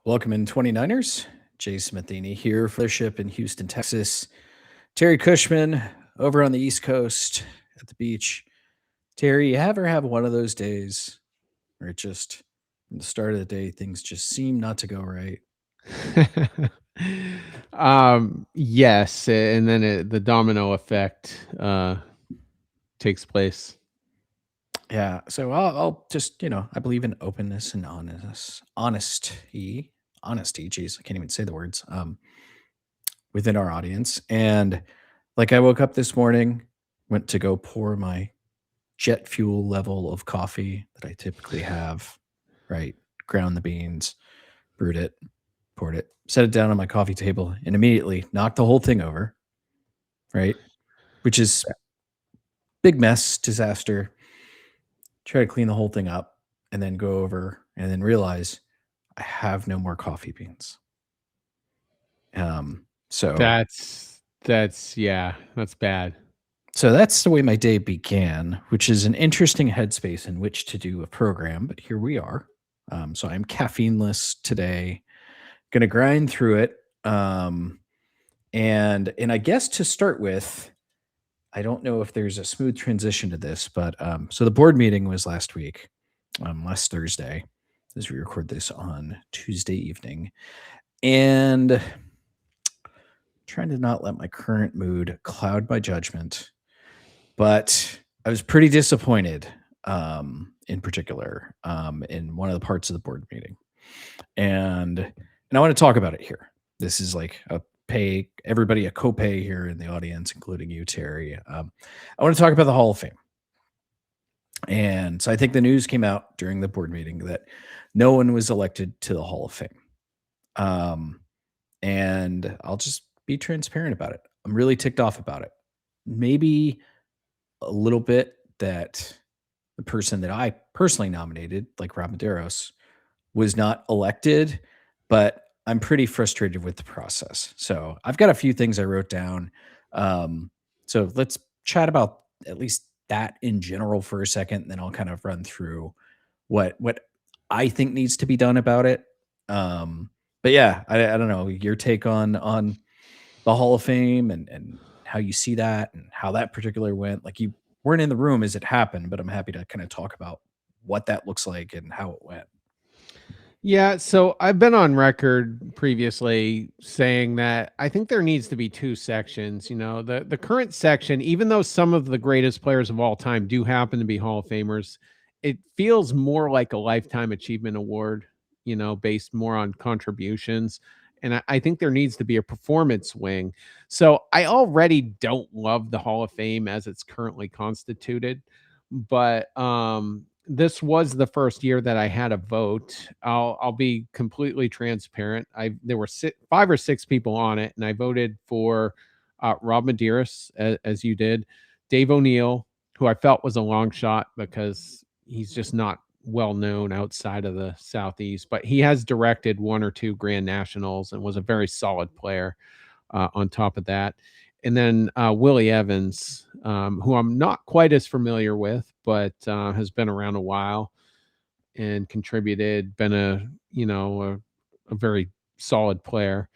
Welcome in 29ers. Jay Smithini here for the ship in Houston, Texas. Terry Cushman over on the East Coast at the beach. Terry, you ever have one of those days where it just, from the start of the day, things just seem not to go right? Yes, and then the domino effect takes place. Yeah. So I'll just, I believe in openness and honesty. Geez, I can't even say the words. Within our audience. And like I woke up this morning, went to go pour my jet fuel level of coffee that I typically have, right? Ground the beans, brewed it, poured it, set it down on my coffee table, and immediately knocked the whole thing over, right? Which is big mess, disaster. Try to clean the whole thing up and then go over and then realize I have no more coffee beans. So That's bad. So that's the way my day began, which is an interesting headspace in which to do a program. But here we are. So I'm caffeineless today. Going to grind through it. And I guess to start with, I don't know if there's a smooth transition to this, but so the board meeting was last week, last Thursday, as we record this on Tuesday evening, and trying to not let my current mood cloud my judgment. But I was pretty disappointed, in particular, in one of the parts of the board meeting, and I want to talk about it here. This is like a pay everybody a copay here in the audience, including you, Terry. I want to talk about the Hall of Fame, and so I think the news came out during the board meeting that no one was elected to the Hall of Fame. Um, and I'll just be transparent about it. I'm really ticked off about it. Maybe a little bit that the person that I personally nominated, like Rob Medeiros, was not elected, but I'm pretty frustrated with the process. So I've got a few things I wrote down. So let's chat about at least that in general for a second, and then I'll kind of run through what I think needs to be done about it. But yeah, I don't know your take on the Hall of Fame and how you see that and how that particular went. Like you weren't in the room as it happened, but I'm happy to kind of talk about what that looks like and how it went. Yeah, so I've been on record previously saying that I think there needs to be two sections. The current section, even though some of the greatest players of all time do happen to be Hall of Famers, it feels more like a lifetime achievement award, based more on contributions. And I think there needs to be a performance wing. So I already don't love the Hall of Fame as it's currently constituted, but this was the first year that I had a vote. I'll be completely transparent. There were 5 or 6 people on it, and I voted for Rob Medeiros, as you did, Dave O'Neill, who I felt was a long shot because he's just not well known outside of the Southeast, but he has directed 1 or 2 Grand Nationals and was a very solid player. On top of that, and then Willie Evans, who I'm not quite as familiar with, but has been around a while and contributed, been a very solid player.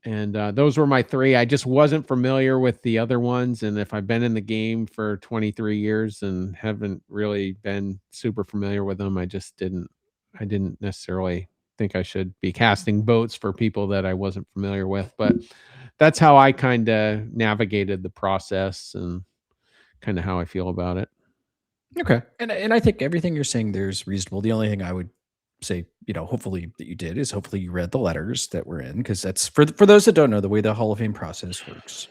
And those were my 3. I just wasn't familiar with the other ones, and if I've been in the game for 23 years and haven't really been super familiar with them, I didn't necessarily think I should be casting votes for people that I wasn't familiar with, but that's how I kind of navigated the process and kind of how I feel about it. Okay. And I think everything you're saying there is reasonable. The only thing I would say, hopefully that you did is hopefully you read the letters that were in, because that's for those that don't know, the way the Hall of Fame process works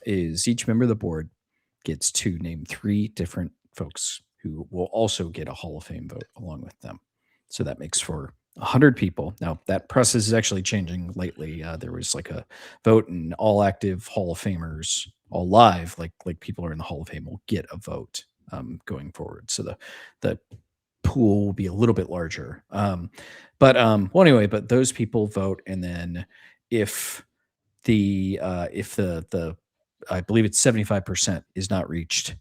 is each member of the board gets to name 3 different folks who will also get a Hall of Fame vote along with them. So that makes for 100 people. Now that process is actually changing lately. There was like a vote, and all active Hall of Famers, all live, like people are in the Hall of Fame, will get a vote going forward. So the pool will be a little bit larger. Well, anyway, but those people vote, and then if the I believe it's 75% is not reached,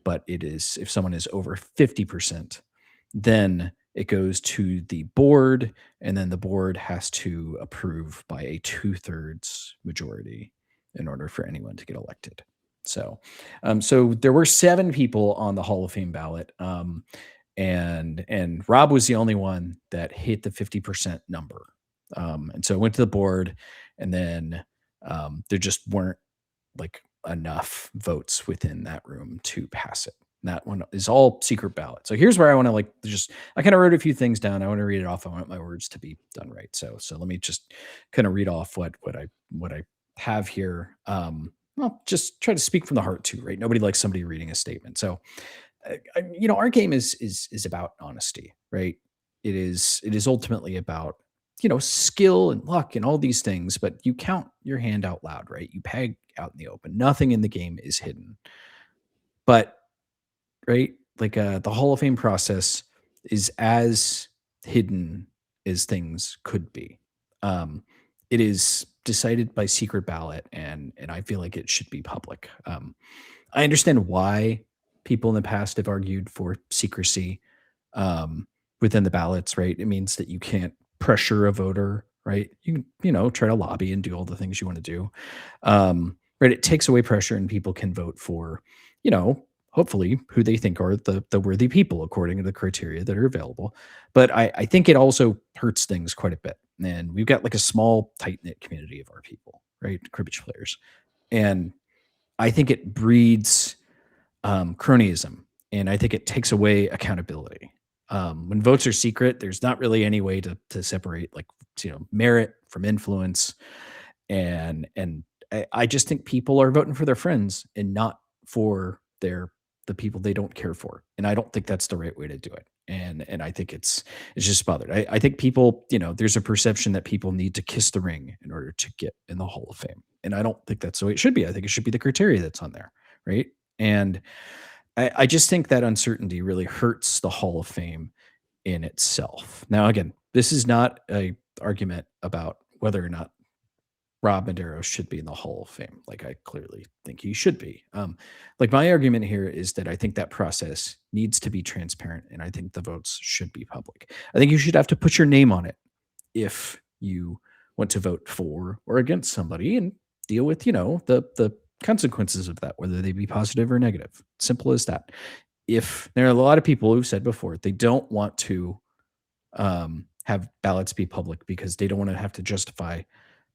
but it is if someone is over 50%, then it goes to the board, and then the board has to approve by a 2/3 majority in order for anyone to get elected. So there were 7 people on the Hall of Fame ballot, and Rob was the only one that hit the 50% number. And so I went to the board, and then there just weren't like enough votes within that room to pass it. And that one is all secret ballot. So here's where I want to I kind of wrote a few things down. I want to read it off. I want my words to be done right. So let me just kind of read off what I have here. Well, just try to speak from the heart too, right? Nobody likes somebody reading a statement. So our game is about honesty, right? It is ultimately about skill and luck and all these things, but you count your hand out loud, right? You peg out in the open. Nothing in the game is hidden. But right, the Hall of Fame process is as hidden as things could be. It is decided by secret ballot, and I feel like it should be public. I understand why people in the past have argued for secrecy within the ballots, right? It means that you can't pressure a voter, right? You can, try to lobby and do all the things you want to do. Right. It takes away pressure and people can vote for, hopefully who they think are the worthy people according to the criteria that are available. But I think it also hurts things quite a bit. And we've got like a small, tight knit community of our people, right? Cribbage players. And I think it breeds cronyism, and I think it takes away accountability. When votes are secret, there's not really any way to separate merit from influence, and I just think people are voting for their friends and not for the people they don't care for, and I don't think that's the right way to do it. And I think it's just bothered. I think people, there's a perception that people need to kiss the ring in order to get in the Hall of Fame, and I don't think that's the way it should be. I think it should be the criteria that's on there, right? And I just think that uncertainty really hurts the Hall of Fame in itself. Now, again, this is not a argument about whether or not Rob Madero should be in the Hall of Fame. Like, I clearly think he should be. My argument here is that I think that process needs to be transparent, and I think the votes should be public. I think you should have to put your name on it if you want to vote for or against somebody, and deal with the consequences of that, whether they be positive or negative. Simple as that. If there are a lot of people who've said before they don't want to have ballots be public because they don't want to have to justify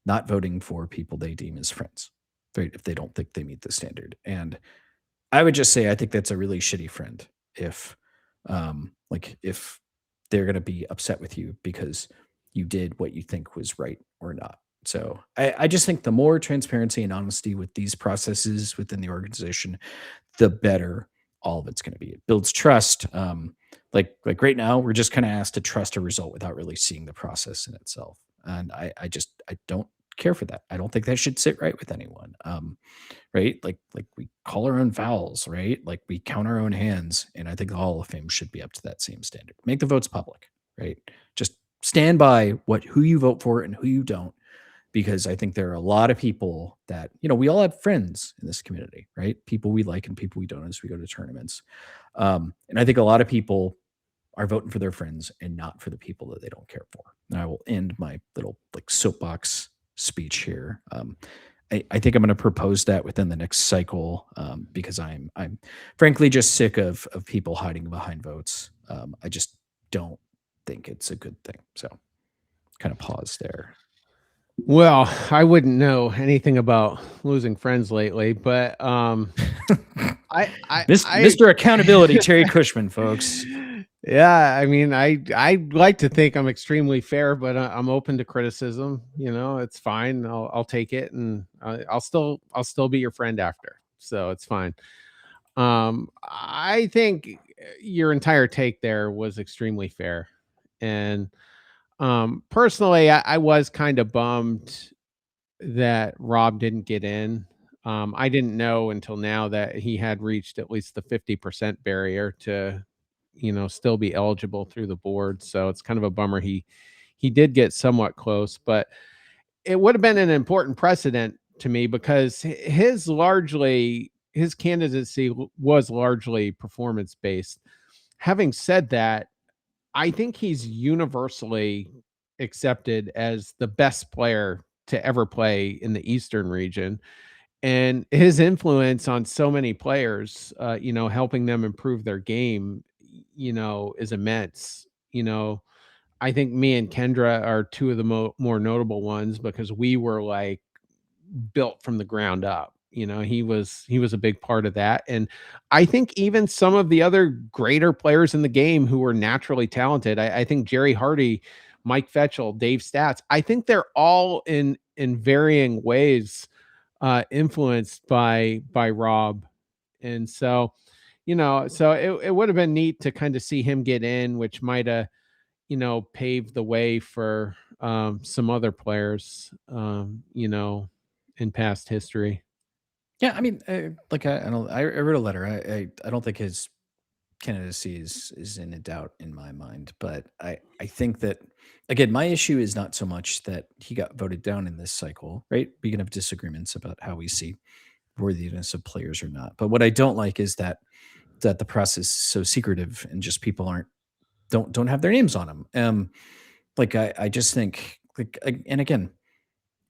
not voting for people they deem as friends, right? If they don't think they meet the standard. And I would just say I think that's a really shitty friend if if they're going to be upset with you because you did what you think was right or not. So I just think the more transparency and honesty with these processes within the organization, the better all of it's going to be. It builds trust. Like right now, we're just kind of asked to trust a result without really seeing the process in itself. And I don't care for that. I don't think that should sit right with anyone. Right? Like we call our own fouls, right? Like we count our own hands, and I think the Hall of Fame should be up to that same standard. Make the votes public, right? Just stand by who you vote for and who you don't, because I think there are a lot of people that, we all have friends in this community, right? People we like and people we don't as we go to tournaments. And I think a lot of people are voting for their friends and not for the people that they don't care for. And I will end my little soapbox speech here. I think I'm going to propose that within the next cycle, because I'm frankly just sick of people hiding behind votes. I just don't think it's a good thing. So kind of pause there. Well, I wouldn't know anything about losing friends lately, but Mr. Accountability, Terry Cushman, folks. Yeah, I mean, I like to think I'm extremely fair, but I'm open to criticism. It's fine. I'll take it, and I'll still be your friend after. So it's fine. I think your entire take there was extremely fair, and personally, I was kind of bummed that Rob didn't get in. I didn't know until now that he had reached at least the 50% barrier to, still be eligible through the board. So it's kind of a bummer he did get somewhat close, but it would have been an important precedent to me because his candidacy was largely performance based. Having said that, I think he's universally accepted as the best player to ever play in the Eastern region. And his influence on so many players, helping them improve their game, is immense. I think me and Kendra are two of the more notable ones because we were like built from the ground up. He was a big part of that. And I think even some of the other greater players in the game who were naturally talented, I think Jerry Hardy, Mike Fetchel, Dave Stats, I think they're all in varying ways influenced by Rob. And so, so it would have been neat to kind of see him get in, which might have, paved the way for some other players, in past history. Yeah, I mean, I wrote a letter. I don't think his candidacy is in a doubt in my mind, but I think that again, my issue is not so much that he got voted down in this cycle, right? We can have disagreements about how we see worthiness of players or not, but what I don't like is that the process is so secretive and just people don't have their names on them. I just think and again,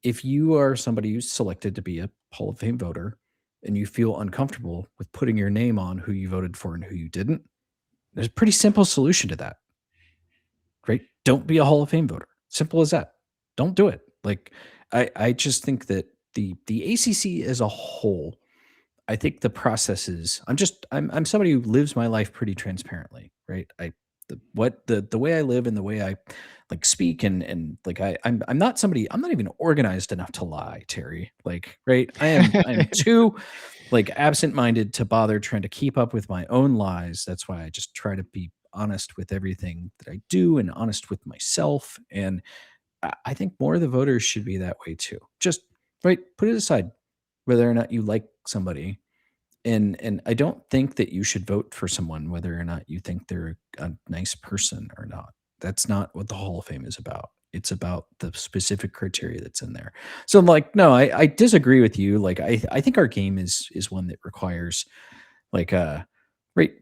if you are somebody who's selected to be a Hall of Fame voter and you feel uncomfortable with putting your name on who you voted for and who you didn't, there's a pretty simple solution to that, right? Don't be a Hall of Fame voter. Simple as that. Don't do it. I just think that the ACC as a whole, I think the process is I'm somebody who lives my life pretty transparently, right? The way I live and the way I like speak and like I'm not somebody, I'm not even organized enough to lie, Terry. Like, right? I'm too like absent-minded to bother trying to keep up with my own lies. That's why I just try to be honest with everything that I do and honest with myself. And I think more of the voters should be that way too. Just right, put it aside whether or not you like somebody, and I don't think that you should vote for someone whether or not you think they're a nice person or not. That's not what the Hall of Fame is about. It's about the specific criteria that's in there. So I'm like, no, I disagree with you. Like I think our game is one that requires like right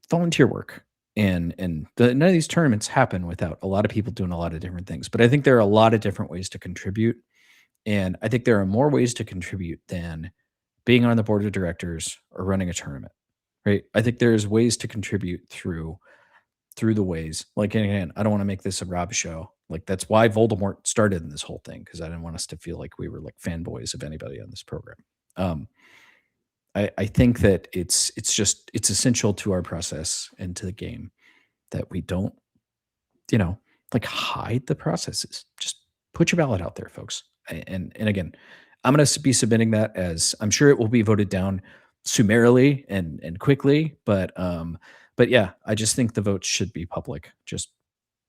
volunteer work. None of these tournaments happen without a lot of people doing a lot of different things. But I think there are a lot of different ways to contribute. And I think there are more ways to contribute than being on the board of directors or running a tournament, right? I think there's ways to contribute through the ways. Like, and again, I don't want to make this a Rob show. Like that's why Voldemort started in this whole thing because I didn't want us to feel like we were like fanboys of anybody on this program. Um, I think that it's essential to our process and to the game that we don't, like hide the processes. Just put your ballot out there, folks. And again, I'm going to be submitting that as I'm sure it will be voted down summarily and quickly, but yeah, I just think the votes should be public. Just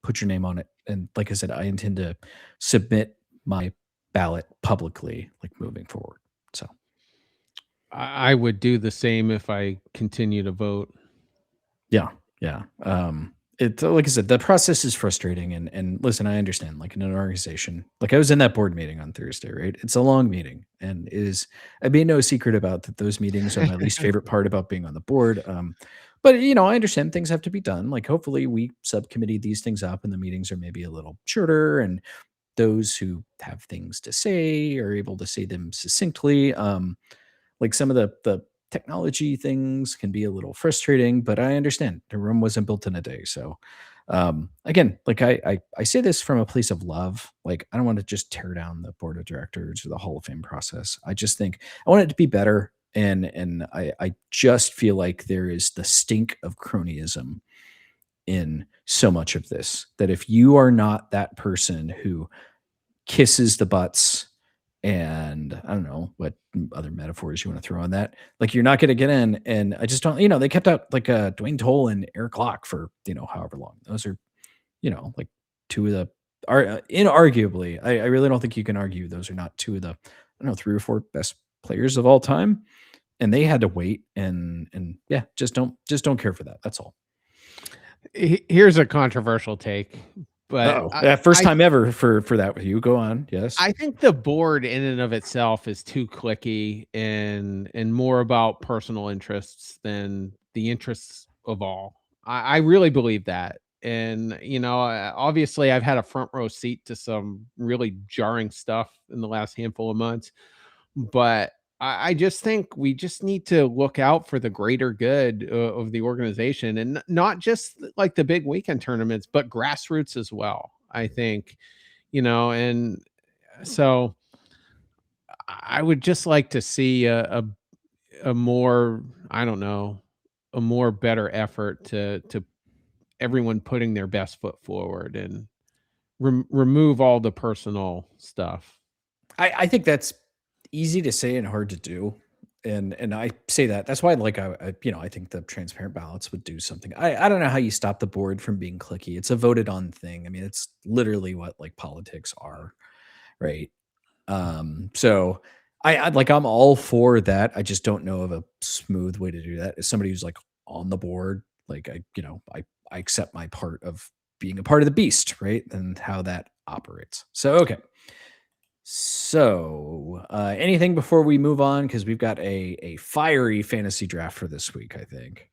put your name on it. And like I said, I intend to submit my ballot publicly, like moving forward. So I would do the same if I continue to vote. yeah, yeah. It like I said, the process is frustrating, and listen, I understand. Like in an organization, like I was in that board meeting on Thursday, right? It's a long meeting, and it is. I made no secret about that. Those meetings are my least favorite part about being on the board. But I understand things have to be done. Like hopefully, we subcommittee these things up, and the meetings are maybe a little shorter, and those who have things to say are able to say them succinctly. Like some of the technology things can be a little frustrating, but I understand the room wasn't built in a day. So again, like I say this from a place of love. Like I don't want to just tear down the board of directors or the Hall of Fame process. I just think I want it to be better. And I just feel like there is the stink of cronyism in so much of this that if you are not that person who kisses the butts and I don't know what other metaphors you want to throw on that. Like you're not going to get in, and I just don't. They kept out like Dwayne Toll and Eric Locke for however long. Those are like two of the are inarguably. I really don't think you can argue those are not two of the I don't know 3 or 4 best players of all time, and they had to wait and yeah, just don't care for that. That's all. Here's a controversial take, but Oh, yeah, first time ever for that with you. Go on. Yes. I think the board in and of itself is too clicky and more about personal interests than the interests of all. I really believe that. And, obviously I've had a front row seat to some really jarring stuff in the last handful of months, but I just think we just need to look out for the greater good of the organization, and not just like the big weekend tournaments, but grassroots as well. I think, and so I would just like to see a more, I don't know, a more better effort to everyone putting their best foot forward and remove all the personal stuff. I think that's easy to say and hard to do. And I say that. That's why like I think the transparent ballots would do something. I don't know how you stop the board from being clicky. It's a voted on thing. I mean, it's literally what like politics are, right? So I'm all for that. I just don't know of a smooth way to do that. As somebody who's like on the board, like I accept my part of being a part of the beast, right? And how that operates. So okay. So, anything before we move on? Because we've got a fiery fantasy draft for this week, I think.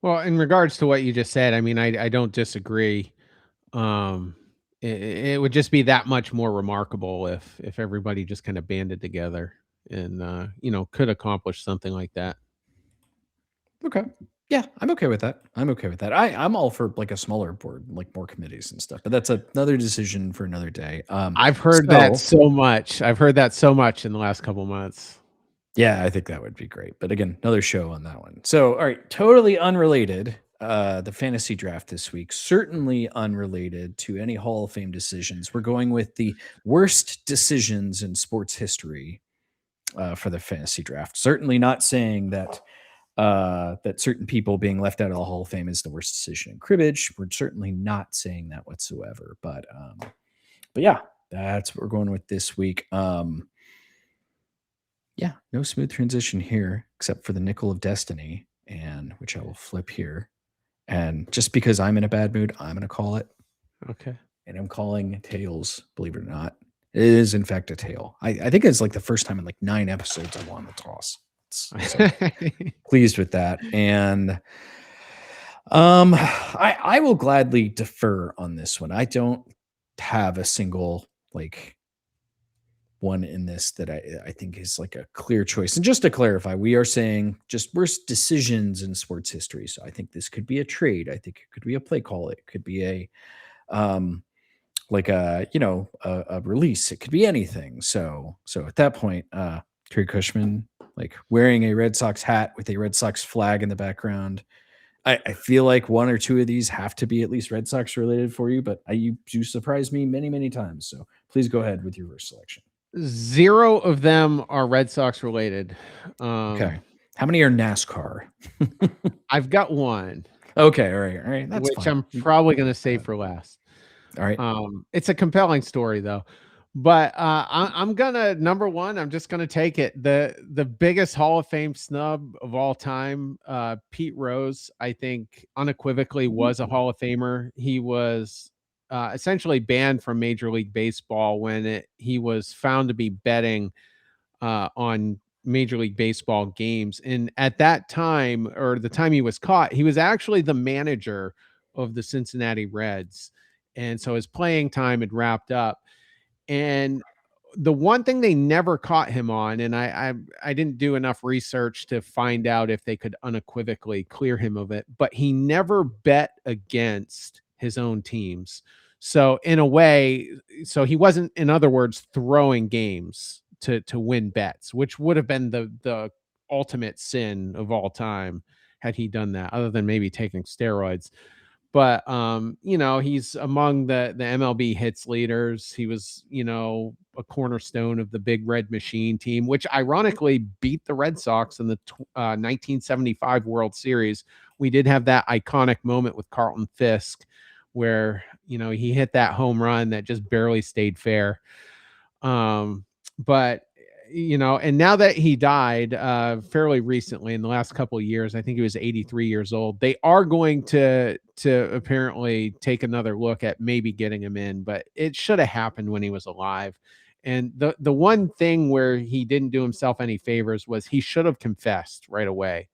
Well, in regards to what you just said, I mean, I don't disagree. It would just be that much more remarkable if everybody just kind of banded together and could accomplish something like that. Okay. Yeah, I'm okay with that. I'm okay with that. I'm all for like a smaller board, like more committees and stuff, but that's another decision for another day. I've heard that so much. I've heard that so much in the last couple months. Yeah, I think that would be great. But again, another show on that one. So, all right, totally unrelated. The fantasy draft this week, certainly unrelated to any Hall of Fame decisions. We're going with the worst decisions in sports history for the fantasy draft. Certainly not saying that that certain people being left out of the Hall of Fame is the worst decision in cribbage. We're certainly not saying that whatsoever. But yeah, that's what we're going with this week. Yeah, no smooth transition here, except for the nickel of destiny, and which I will flip here. And just because I'm in a bad mood, I'm going to call it. Okay. And I'm calling tails, believe it or not. It is, in fact, a tail. I think it's like the first time in like 9 episodes I won the toss. So pleased with that. And I will gladly defer on this one. I don't have a single like one in this that I think is like a clear choice. And just to clarify, we are saying just worst decisions in sports history. So I think this could be a trade. I think it could be a play call. It could be a like a release. It could be anything. So at that point, Terry Cushman like wearing a Red Sox hat with a Red Sox flag in the background. I feel like one or two of these have to be at least Red Sox related for you, but you surprised me many, many times. So please go ahead with your first selection. 0 of them are Red Sox related. Okay. How many are NASCAR? I've got one. Okay. All right. That's which fine. I'm probably going to save for last. All right. It's a compelling story though. But I'm gonna number one. I'm just gonna take it. The biggest Hall of Fame snub of all time. Pete Rose, I think, unequivocally was a Hall of Famer. He was essentially banned from Major League Baseball when he was found to be betting on Major League Baseball games. And at that time, or the time he was caught, he was actually the manager of the Cincinnati Reds, and so his playing time had wrapped up. And the one thing they never caught him on, and I didn't do enough research to find out if they could unequivocally clear him of it, but he never bet against his own teams. So in a way, so he wasn't, in other words, throwing games to win bets, which would have been the ultimate sin of all time had he done that, other than maybe taking steroids. But he's among the MLB hits leaders. He was, a cornerstone of the Big Red Machine team, which ironically beat the Red Sox in the 1975 World Series. We did have that iconic moment with Carlton Fisk where, he hit that home run that just barely stayed fair. But and now that he died fairly recently in the last couple of years, I think he was 83 years old. They are going to apparently take another look at maybe getting him in, but it should have happened when he was alive. And the one thing where he didn't do himself any favors was he should have confessed right away.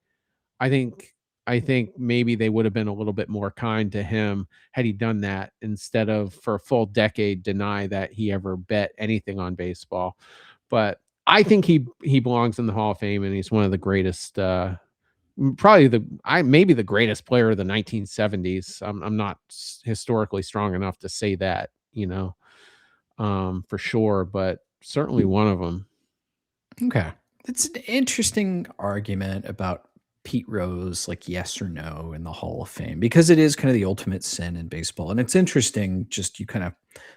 I think I think maybe they would have been a little bit more kind to him had he done that instead of for a full decade deny that he ever bet anything on baseball. But I think he belongs in the Hall of Fame, and he's one of the greatest, probably maybe the greatest player of the 1970s. I'm not historically strong enough to say that, for sure, but certainly one of them. Okay. It's an interesting argument about Pete Rose, like yes or no in the Hall of Fame, because it is kind of the ultimate sin in baseball. And it's interesting, just you kind of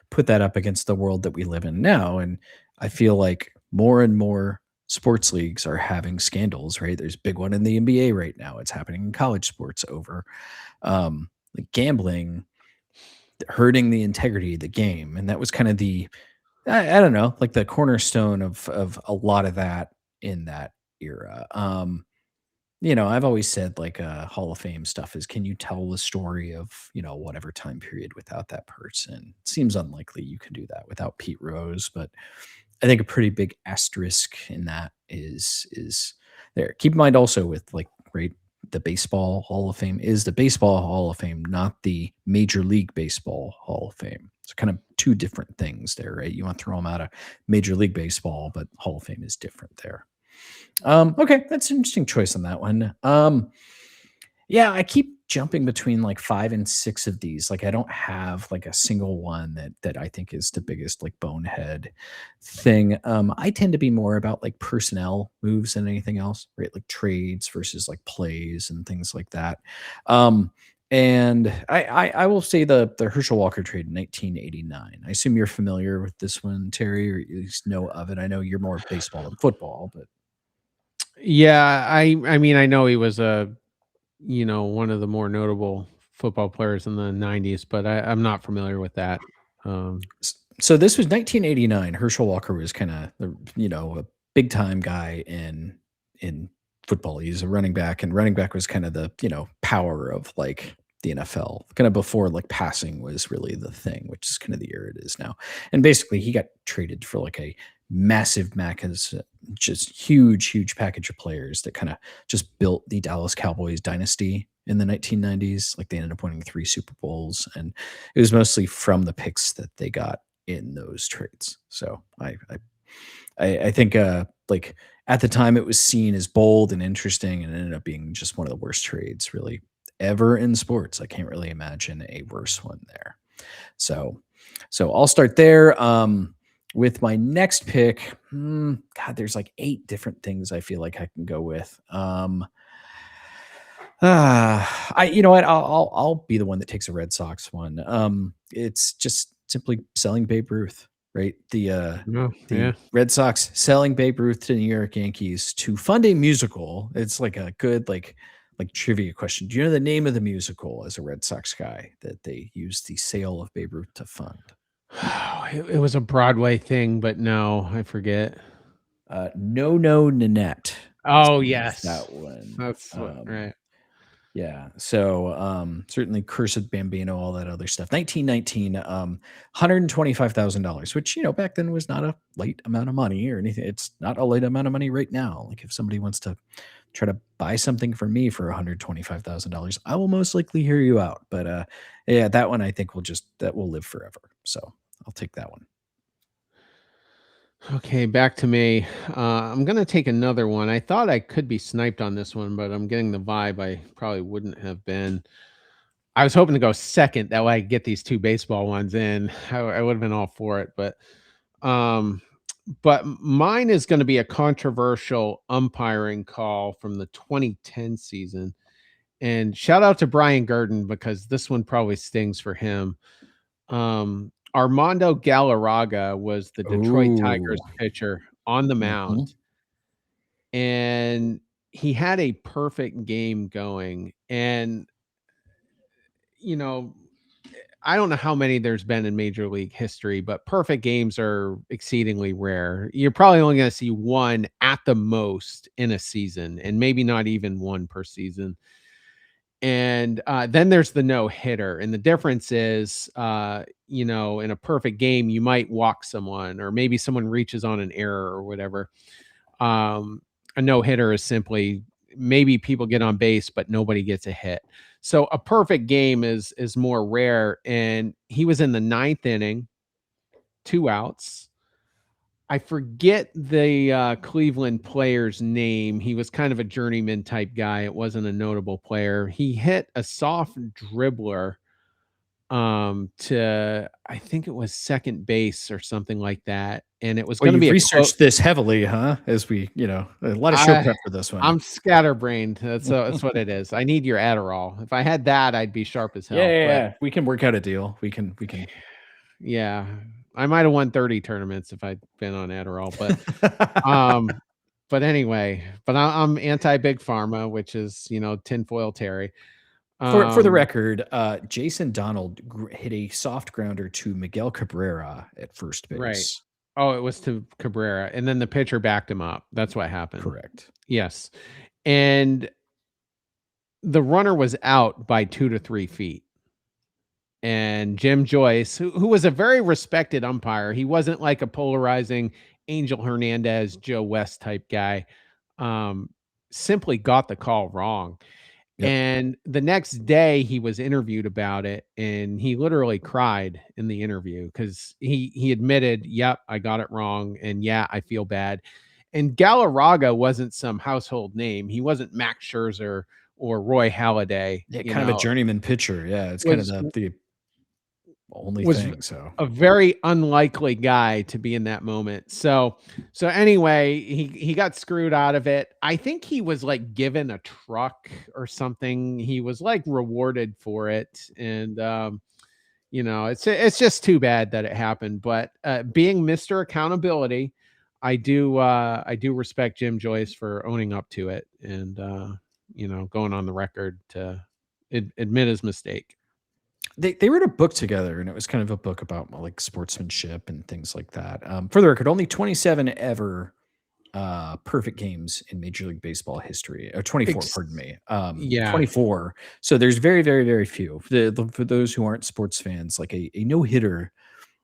put that up against the world that we live in now. And I feel like more and more sports leagues are having scandals, right? There's a big one in the NBA right now. It's happening in college sports over like gambling, hurting the integrity of the game. And that was kind of I don't know, like the cornerstone of a lot of that in that era. I've always said like Hall of Fame stuff is, can you tell the story of, whatever time period without that person? It seems unlikely you can do that without Pete Rose, but I think a pretty big asterisk in that is there. Keep in mind also with like, right, the Baseball Hall of Fame is the Baseball Hall of Fame, not the Major League Baseball Hall of Fame. It's kind of two different things there, right? You want to throw them out of Major League Baseball, but Hall of Fame is different there. Okay, that's an interesting choice on that one. Yeah, I keep jumping between like 5 and 6 of these. Like I don't have like a single one that I think is the biggest like bonehead thing. I tend to be more about like personnel moves than anything else, right? Like trades versus like plays and things like that. And I will say the Herschel Walker trade in 1989. I assume you're familiar with this one, Terry, or at least know of it. I know you're more baseball than football, but Yeah, I mean, I know he was one of the more notable football players in the 90s, but I'm not familiar with that. So this was 1989. Herschel Walker was kind of a big time guy in football. He's a running back, and running back was kind of the power of like the NFL, kind of before like passing was really the thing, which is kind of the era it is now. And basically, he got traded for like a massive just huge package of players that kind of just built the Dallas Cowboys dynasty in the 1990s. Like they ended up winning 3 Super Bowls, and it was mostly from the picks that they got in those trades. So I think like at the time it was seen as bold and interesting, and it ended up being just one of the worst trades really ever in sports. I can't really imagine a worse one there. So I'll start there. With my next pick, God, there's like 8 different things I feel like I can go with. You know what? I'll be the one that takes a Red Sox one. It's just simply selling Babe Ruth, right? Oh, The yeah. Red Sox selling Babe Ruth to the New York Yankees to fund a musical. It's like a good like trivia question. Do you know the name of the musical as a Red Sox guy that they used the sale of Babe Ruth to fund? It was a Broadway thing, but no, I forget. No Nanette is Oh, the name of yes. that one. That's what right. Yeah. So certainly Cursed Bambino, all that other stuff. 1919, $125,000, which, back then was not a light amount of money or anything. It's not a light amount of money right now. Like if somebody wants to try to buy something for me for $125,000, I will most likely hear you out. But yeah, that one I think that will live forever. So I'll take that one. Okay, back to me. I'm gonna take another one. I thought I could be sniped on this one, but I'm getting the vibe I probably wouldn't have been. I was hoping to go second, that way I could get these 2 baseball ones in. I would have been all for it, um, but mine is gonna be a controversial umpiring call from the 2010 season. And shout out to Brian Gurdon because this one probably stings for him. Armando Galarraga was the Detroit Oh, Tigers pitcher on the mound, and he had a perfect game going. And, you know, I don't know how many there's been in Major League history, but perfect games are exceedingly rare. You're probably only going to see one at the most in a season, and maybe not even one per season. And then there's the no hitter. And the difference is, in a perfect game, you might walk someone, or maybe someone reaches on an error or whatever. A no hitter is simply maybe people get on base, but nobody gets a hit. So a perfect game is more rare. And he was in the ninth inning, 2 outs. I forget the Cleveland player's name. He was kind of a journeyman type guy. It wasn't a notable player. He hit a soft dribbler to, I think it was second base or something like that, and it was Well, going to be you've a close. researched this heavily, huh? As we, a lot of show prep for this one. I'm scatterbrained. That's what it is. I need your Adderall. If I had that, I'd be sharp as Yeah, hell. yeah, But yeah. We can work out a deal. We can. yeah, I might have won 30 tournaments if I'd been on Adderall. But anyway, I'm anti big pharma, which is tinfoil Terry. For the record, Jason Donald hit a soft grounder to Miguel Cabrera at first base. Right. Oh, it was to Cabrera, and then the pitcher backed him up. That's what happened. Correct. Yes, and the runner was out by 2 to 3 feet. And Jim Joyce, who was a very respected umpire, he wasn't like a polarizing Angel Hernandez, Joe West type guy, simply got the call wrong. Yep. And the next day he was interviewed about it, and he literally cried in the interview because he admitted, yep, I got it wrong, and yeah, I feel bad. And Galarraga wasn't some household name. He wasn't Max Scherzer or Roy Halladay. Yeah, kind of a journeyman pitcher. Yeah, it's kind of the only thing. So a very unlikely guy to be in that moment. So anyway, he got screwed out of it. I think he was like given a truck or something. He was like rewarded for it. And it's just too bad that it happened. But being Mr. Accountability, I do respect Jim Joyce for owning up to it and going on the record to admit his mistake. They wrote a book together, and it was kind of a book about like sportsmanship and things like that. For the record, only 27 ever perfect games in Major League Baseball history, or 24, pardon me. 24. So there's very, very, very few. For those who aren't sports fans, like a no hitter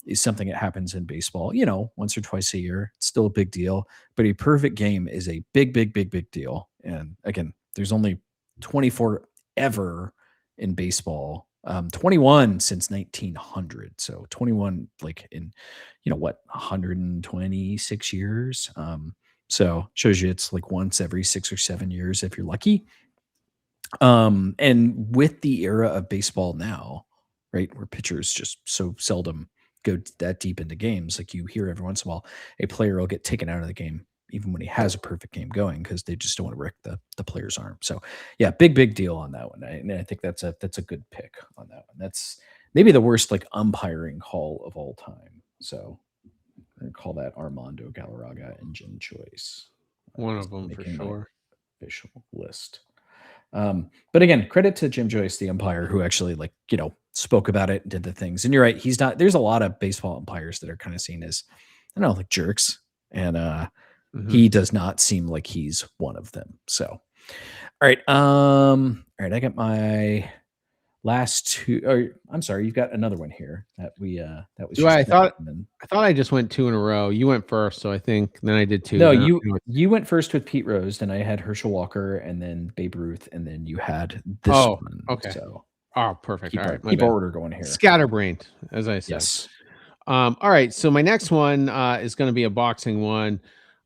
is something that happens in baseball, once or twice a year. It's still a big deal, but a perfect game is a big, big, big, big deal. And again, there's only 24 ever in baseball. 21 since 1900. So 21, like in, 126 years. So shows you it's like once every 6 or 7 years if you're lucky. And with the era of baseball now, right, where pitchers just so seldom go that deep into games, like you hear every once in a while, a player will get taken out of the game even when he has a perfect game going because they just don't want to wreck the player's arm. So yeah, big deal on that one. And I think that's a good pick on that one. That's maybe the worst like umpiring call of all time. So I call that Armando Galarraga and Jim Joyce. One of them for sure. Official list. But again, credit to Jim Joyce, the umpire, who actually spoke about it and did the things. And you're right, there's a lot of baseball umpires that are kind of seen as, I don't know, like jerks. And he does not seem like he's one of them. So, all right. I got my last two. Or I'm sorry, you've got another one here that was. I thought I just went 2 in a row. You went first, so I think then I did 2. No, you went first with Pete Rose, then I had Herschel Walker, and then Babe Ruth, and then you had this one. Okay. So, perfect. Keep all right, keep order going here. Scatterbrained, as I said. Yes. All right. So my next one is going to be a boxing one.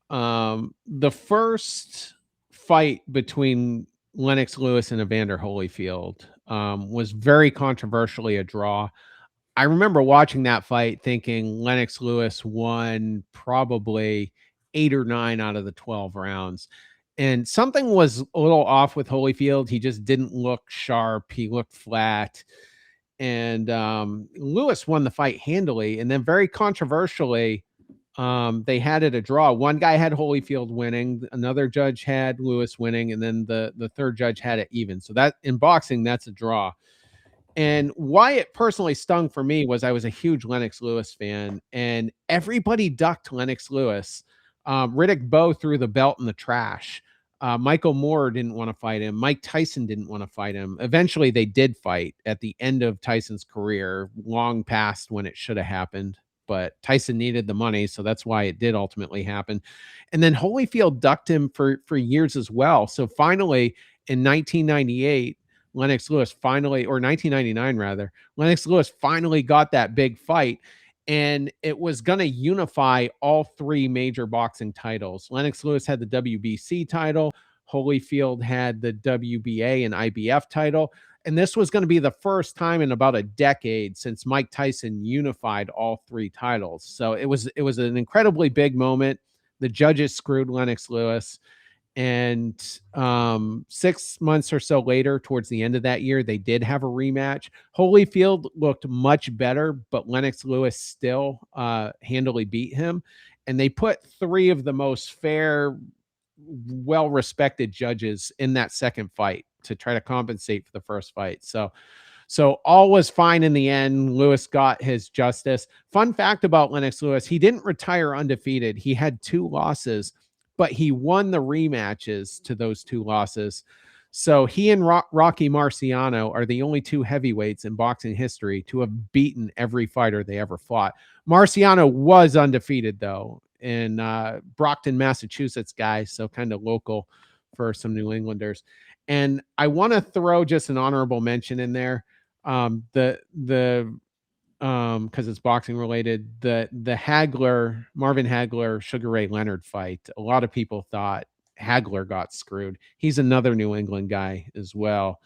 The first fight between Lennox Lewis and Evander Holyfield was very controversially a draw. I remember watching that fight thinking Lennox Lewis won probably 8 or 9 out of the 12 rounds. And something was a little off with Holyfield. He just didn't look sharp. He looked flat. And Lewis won the fight handily. And then very controversially, they had it a draw. One guy had Holyfield winning, another judge had Lewis winning, and then the third judge had it even. So that in boxing, that's a draw. And why it personally stung for me was I was a huge Lennox Lewis fan, and everybody ducked Lennox Lewis. Riddick Bowe threw the belt in the trash. Michael Moore didn't want to fight him. Mike Tyson didn't want to fight him. Eventually, they did fight at the end of Tyson's career, long past when it should have happened. but Tyson needed the money, so that's why it did ultimately happen. And then Holyfield ducked him for years as well. So finally, in 1998, Lennox Lewis finally, or 1999 rather, Lennox Lewis finally got that big fight, and it was going to unify all three major boxing titles. Lennox Lewis had the WBC title, Holyfield had the WBA and IBF title, and this was going to be the first time in about a decade since Mike Tyson unified all three titles. So it was an incredibly big moment. The judges screwed Lennox Lewis. And 6 months or so later, towards the end of that year, they did have a rematch. Holyfield looked much better, but Lennox Lewis still handily beat him. And they put three of the most fair, well-respected judges in that second fight to try to compensate for the first fight. So all was fine in the end. Lewis got his justice. Fun fact about Lennox Lewis, he didn't retire undefeated. He had 2 losses, but he won the rematches to those 2 losses. So he and Rocky Marciano are the only 2 heavyweights in boxing history to have beaten every fighter they ever fought. Marciano was undefeated, though, in Brockton, Massachusetts guy, so kind of local for some New Englanders. And I want to throw just an honorable mention in there. Because it's boxing related, the Marvin Hagler, Sugar Ray Leonard fight. A lot of people thought Hagler got screwed. He's another New England guy as well.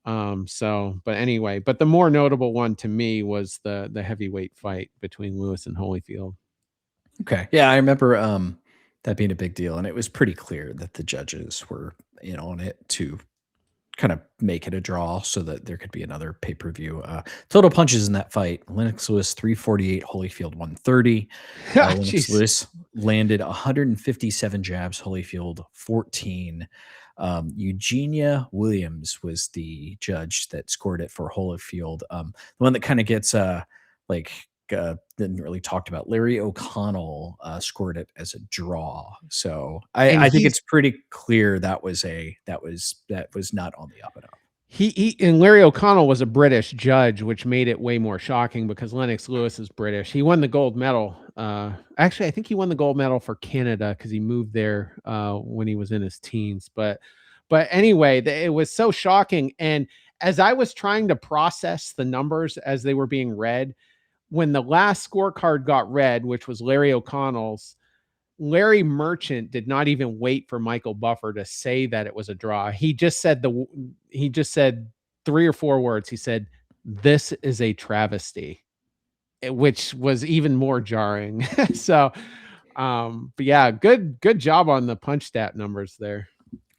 But anyway, but the more notable one to me was the heavyweight fight between Lewis and Holyfield. Okay. Yeah, I remember that being a big deal, and it was pretty clear that the judges were in on it to kind of make it a draw so that there could be another pay-per-view. Total punches in that fight: Lennox Lewis 348, Holyfield 130. Lennox Lewis landed 157 jabs, Holyfield 14. Eugenia Williams was the judge that scored it for Holyfield. The one that kind of gets didn't really talked about. Larry O'Connell scored it as a draw. So I think it's pretty clear that was not on the up and up. He and Larry O'Connell was a British judge, which made it way more shocking because Lennox Lewis is British. He won the gold medal. Actually, I think he won the gold medal for Canada because he moved there when he was in his teens. But anyway, it was so shocking. And as I was trying to process the numbers as they were being read, when the last scorecard got read, which was Larry O'Connell's, Larry Merchant did not even wait for Michael Buffer to say that it was a draw. He just said 3 or 4 words. He said, "This is a travesty," which was even more jarring. So, but yeah, good job on the punch stat numbers there.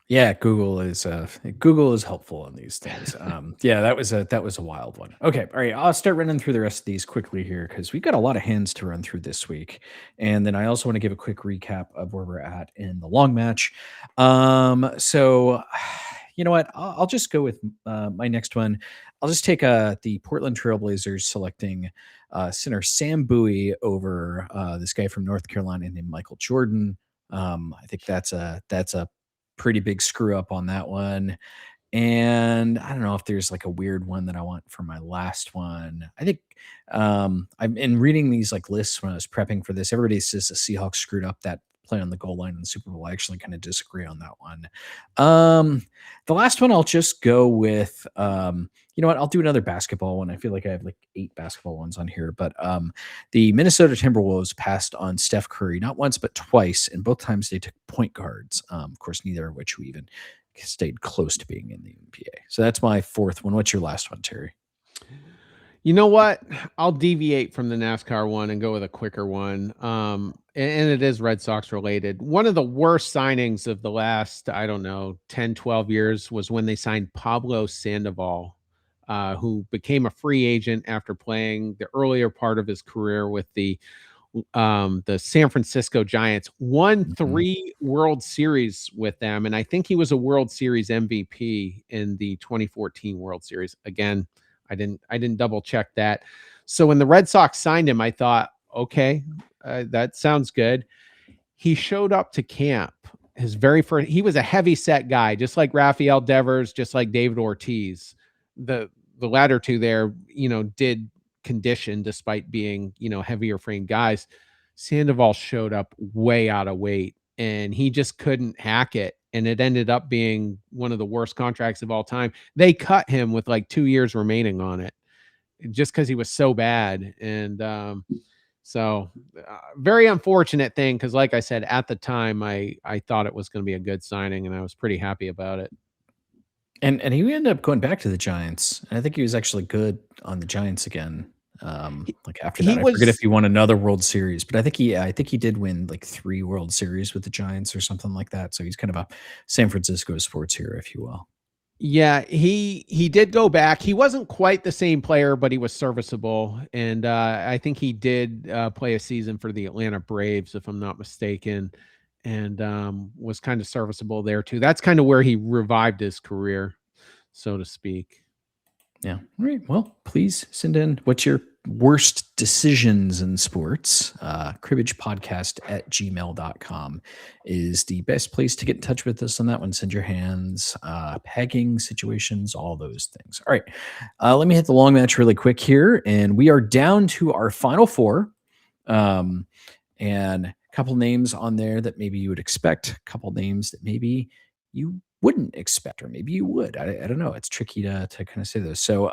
Yeah, Google is helpful on these things. Yeah, that was a wild one. Okay, all right, I'll start running through the rest of these quickly here because we've got a lot of hands to run through this week, and then I also want to give a quick recap of where we're at in the long match. So you know what? I'll just go with my next one. I'll just take the Portland Trailblazers selecting center Sam Bowie over this guy from North Carolina named Michael Jordan. I think that's a pretty big screw up on that one. And I don't know if there's like a weird one that I want for my last one. I think I'm in reading these like lists when I was prepping for this. Everybody says the Seahawks screwed up that play on the goal line in the Super Bowl. I actually kind of disagree on that one. The last one I'll just go with you know what? I'll do another basketball one. I feel like I have like 8 basketball ones on here, but the Minnesota Timberwolves passed on Steph Curry not once but twice, and both times they took point guards. Of course, neither of which we even stayed close to being in the NBA. So that's my 4th one. What's your last one, Terry? You know what? I'll deviate from the NASCAR one and go with a quicker one. And it is Red Sox related. One of the worst signings of the last, I don't know, 10, 12 years was when they signed Pablo Sandoval, who became a free agent after playing the earlier part of his career with the San Francisco Giants, won 3 World Series with them. And I think he was a World Series MVP in the 2014 World Series. Again, I didn't double check that. So when the Red Sox signed him, I thought, okay, that sounds good. He showed up to camp. His very first, he was a heavy set guy, just like Rafael Devers, just like David Ortiz. The latter two there, did condition despite being, heavier framed guys. Sandoval showed up way out of weight and he just couldn't hack it. And it ended up being one of the worst contracts of all time. They cut him with like 2 years remaining on it just because he was so bad. And very unfortunate thing because, like I said, at the time, I thought it was going to be a good signing and I was pretty happy about it. And he ended up going back to the Giants, and I think he was actually good on the Giants again. He, Like after he that, I forget if was he won another World Series, but I think he did win like 3 World Series with the Giants or something like that. So he's kind of a San Francisco sports hero, if you will. Yeah, he did go back. He wasn't quite the same player, but he was serviceable, and I think he did play a season for the Atlanta Braves, if I'm not mistaken, and was kind of serviceable there too. That's kind of where he revived his career, so to speak. Yeah. All right. Well, please send in what's your worst decisions in sports. Cribbagepodcast@gmail.com is the best place to get in touch with us on that one. Send your hands, pegging situations, all those things. All right. Let me hit the long match really quick here. And we are down to our final 4. And a couple names on there that maybe you would expect, a couple names that maybe you wouldn't expect, or maybe you would. I don't know. It's tricky to kind of say those. So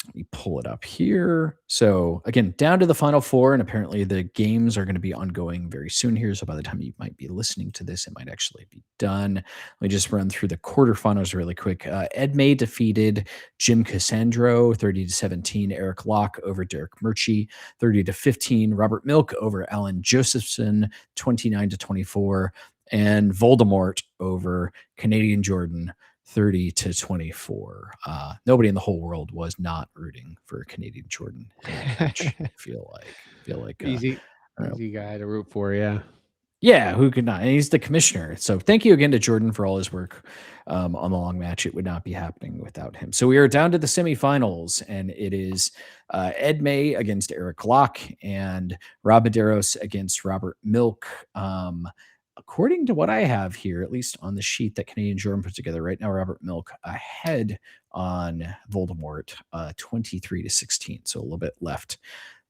let me pull it up here. So again, down to the final 4, and apparently the games are going to be ongoing very soon here. So by the time you might be listening to this, it might actually be done. Let me just run through the quarterfinals really quick. Ed May defeated Jim Cassandro 30-17. Eric Locke over Derek Murchie 30-15. Robert Milk over Alan Josephson 29-24. And Voldemort over Canadian Jordan 30-24. Nobody in the whole world was not rooting for Canadian Jordan in that match. I feel like Easy guy to root for, yeah. Yeah, who could not? And he's the commissioner. So thank you again to Jordan for all his work on the long match. It would not be happening without him. So we are down to the semifinals, and it is Ed May against Eric Locke and Rob Medeiros against Robert Milk. According to what I have here, at least on the sheet that Canadian Jordan put together right now, Robert Milk ahead on Voldemort 23-16. So a little bit left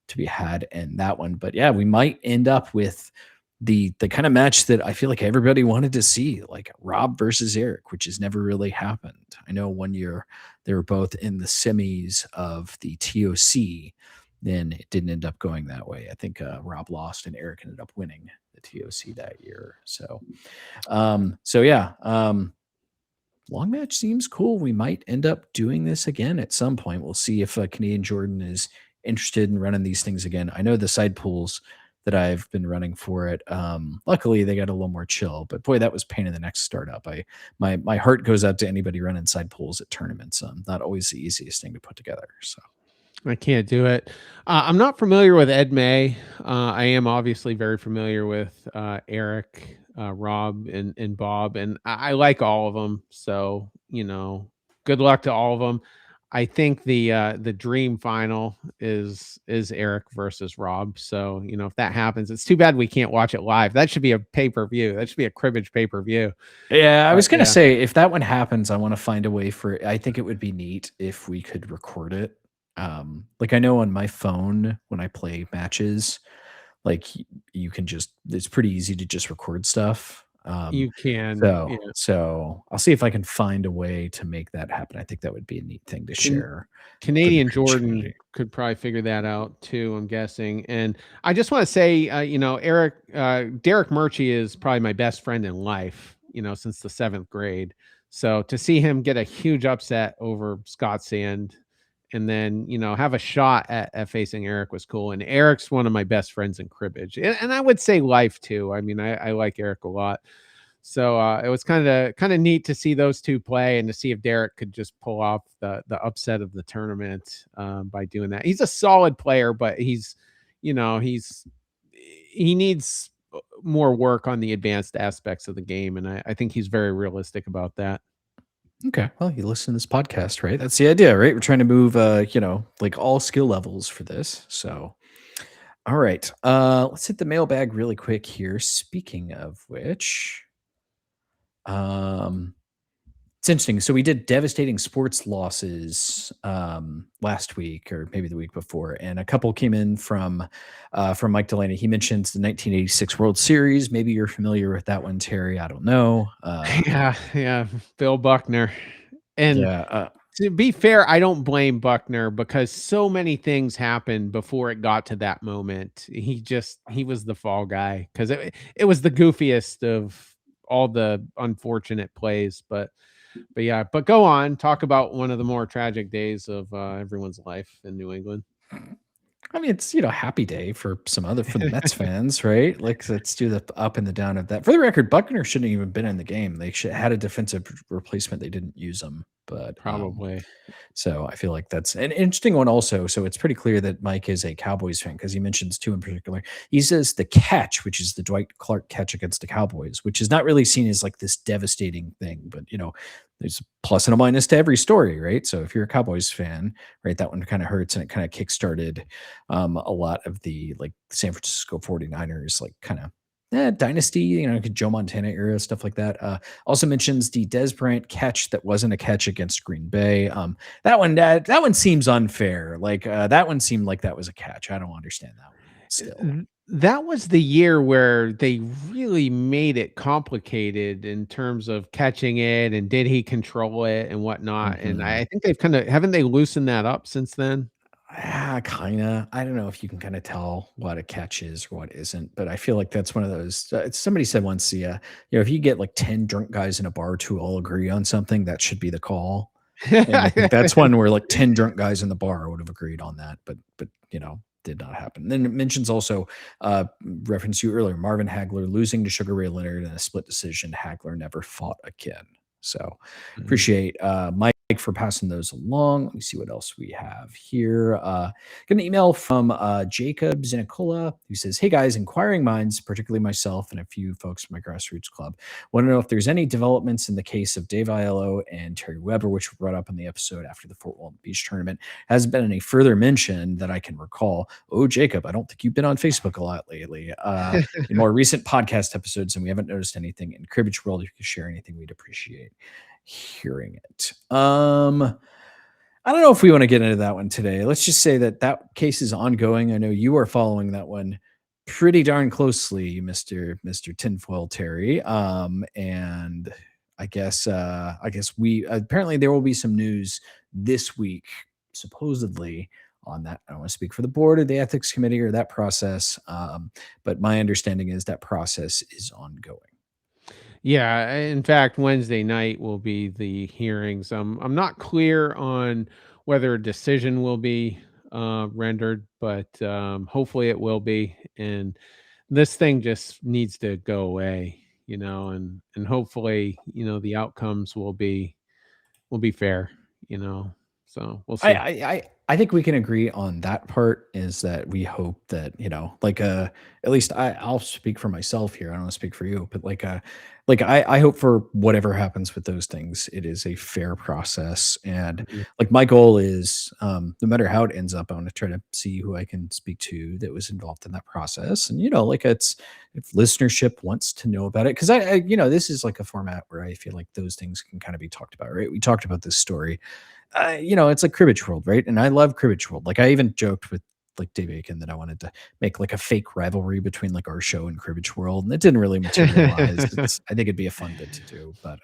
to be had in that one. But yeah, we might end up with the kind of match that I feel like everybody wanted to see, like Rob versus Eric, which has never really happened. I know one year they were both in the semis of the TOC. Then it didn't end up going that way. I think Rob lost and Eric ended up winning the TOC that year. So, long match seems cool. We might end up doing this again at some point. We'll see if Canadian Jordan is interested in running these things again. I know the side pools that I've been running for it. Luckily, they got a little more chill, but boy, that was pain in the neck startup. My heart goes out to anybody running side pools at tournaments. Not always the easiest thing to put together. So. I can't do it. I'm not familiar with Ed May. I am obviously very familiar with Eric, Rob, and Bob, and I like all of them. So good luck to all of them. I think the dream final is Eric versus Rob. So if that happens, it's too bad we can't watch it live. That should be a pay-per-view. That should be a Cribbage pay-per-view. Yeah, I was gonna say if that one happens, I want to find a way for. I think it would be neat if we could record it. Like I know on my phone when I play matches, like you can it's pretty easy to just record stuff. You can. So I'll see if I can find a way to make that happen. I think that would be a neat thing to share. Canadian Jordan could probably figure that out too, I'm guessing. And I just want to say, Derek Murchie is probably my best friend in life, since the 7th grade. So to see him get a huge upset over Scott Sand and then, have a shot at facing Eric was cool. And Eric's one of my best friends in Cribbage. And I would say life too. I mean, I like Eric a lot. So it was kind of neat to see those two play and to see if Derek could just pull off the upset of the tournament by doing that. He's a solid player, but he needs more work on the advanced aspects of the game. And I think he's very realistic about that. Okay. Well, you listen to this podcast, right? That's the idea, right? We're trying to move, like all skill levels for this. So, all right. Let's hit the mailbag really quick here. Speaking of which, let's It's interesting. So we did devastating sports losses last week, or maybe the week before, and a couple came in from Mike Delaney. He mentions the 1986 World Series. Maybe you're familiar with that one, Terry. I don't know. Yeah, yeah, Bill Buckner. And Yeah, to be fair, I don't blame Buckner because so many things happened before it got to that moment. He was the fall guy because it was the goofiest of all the unfortunate plays. But yeah, but go on, talk about one of the more tragic days of everyone's life in New England. I mean, it's happy day for for the Mets fans, right? Like, let's do the up and the down of that. For the record, Buckner shouldn't have even been in the game. They should had a defensive replacement. They didn't use him, but Probably. so I feel like that's an interesting one also. So it's pretty clear that Mike is a Cowboys fan because he mentions two in particular. He says the catch, which is the Dwight Clark catch against the Cowboys, which is not really seen as like this devastating thing, but there's a plus and a minus to every story, right? So if you're a Cowboys fan, right, that one kind of hurts and it kind of kickstarted a lot of the like San Francisco 49ers, like kind of dynasty, Joe Montana era, stuff like that. Also mentions the Des Bryant catch that wasn't a catch against Green Bay. That one seems unfair. Like that one seemed like that was a catch. I don't understand that one still. That was the year where they really made it complicated in terms of catching it and did he control it and whatnot. And Mhm. I think they've haven't they loosened that up since then? Kinda. I don't know if you can kind of tell what a catch is or what isn't, but I feel like that's one of those. Somebody said once, if you get like 10 drunk guys in a bar to all agree on something, that should be the call. And I think that's one where like 10 drunk guys in the bar would have agreed on that, but did not happen. Then it mentions also reference you earlier, Marvin Hagler losing to Sugar Ray Leonard in a split decision. Hagler never fought again. So Mhm. appreciate Mike for passing those along. Let me see what else we have here. Got an email from Jacob Zinicola who says, "Hey guys, inquiring minds, particularly myself and a few folks from my grassroots club, want to know if there's any developments in the case of Dave Aiello and Terry Weber, which were brought up in the episode after the Fort Walton Beach tournament. Has been any further mention that I can recall." Oh, Jacob, I don't think you've been on Facebook a lot lately. In more recent podcast episodes, and we haven't noticed anything in Cribbage World. If you could share anything, we'd appreciate hearing it. I don't know if we want to get into that one today. Let's just say that case is ongoing. I know you are following that one pretty darn closely, Mister Tinfoil Terry. And I guess we apparently there will be some news this week, supposedly on that. I don't want to speak for the board or the ethics committee or that process, but my understanding is that process is ongoing. Yeah, in fact, Wednesday night will be the hearings. I'm not clear on whether a decision will be rendered, but hopefully it will be. And this thing just needs to go away, and hopefully, the outcomes will be fair, you know. So we'll I, see. I I I think we can agree on that part is that we hope that, like at least I'll speak for myself here. I don't want to speak for you, but like I hope for whatever happens with those things, it is a fair process. And Mhm. like my goal is no matter how it ends up, I want to try to see who I can speak to that was involved in that process. And like it's if listenership wants to know about it, because this is like a format where I feel like those things can kind of be talked about, right? We talked about this story it's like Cribbage World, right? And I love Cribbage World. Like I even joked with like Dave Aiken that I wanted to make like a fake rivalry between like our show and Cribbage World, and it didn't really materialize. I think it'd be a fun bit to do, but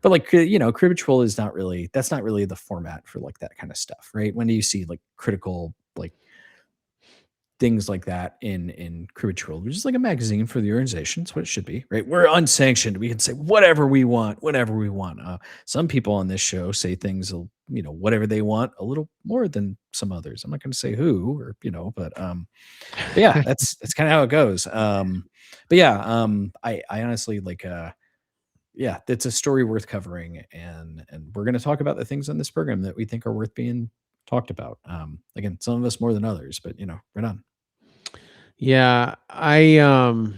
like Cribbage World is not really that's not really the format for like that kind of stuff, right? When do you see like critical like things like that in Cribbage World, which is like a magazine for the organization. It's what it should be, right? We're unsanctioned. We can say whatever we want, whatever we want. Some people on this show say things, whatever they want, a little more than some others. I'm not going to say who, or but yeah, that's kind of how it goes. But yeah, I honestly like, yeah, that's a story worth covering, and we're going to talk about the things on this program that we think are worth being talked about. Again, some of us more than others, but right on. Yeah, I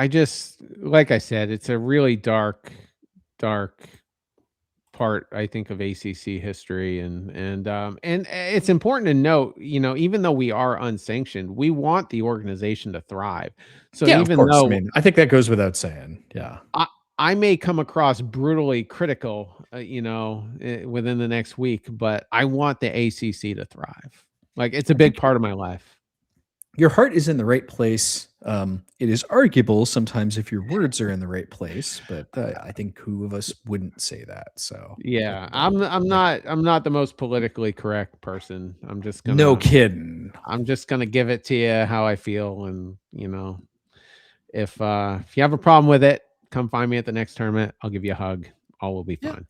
just like I said, it's a really dark part, I think, of ACC history, and it's important to note, even though we are unsanctioned, we want the organization to thrive. So Yeah, of even course. I though mean, I think that goes without saying. Yeah. I may come across brutally critical, within the next week, but I want the ACC to thrive. Like, it's a I big think part of my life. your heart is in the right place. It is arguable sometimes if your words are in the right place, but I think who of us wouldn't say that? So Yeah, I'm not the most politically correct person. no kidding. I'm just gonna give it to you how I feel, and if you have a problem with it, come find me at the next tournament. I'll give you a hug. All will be Yeah. fine.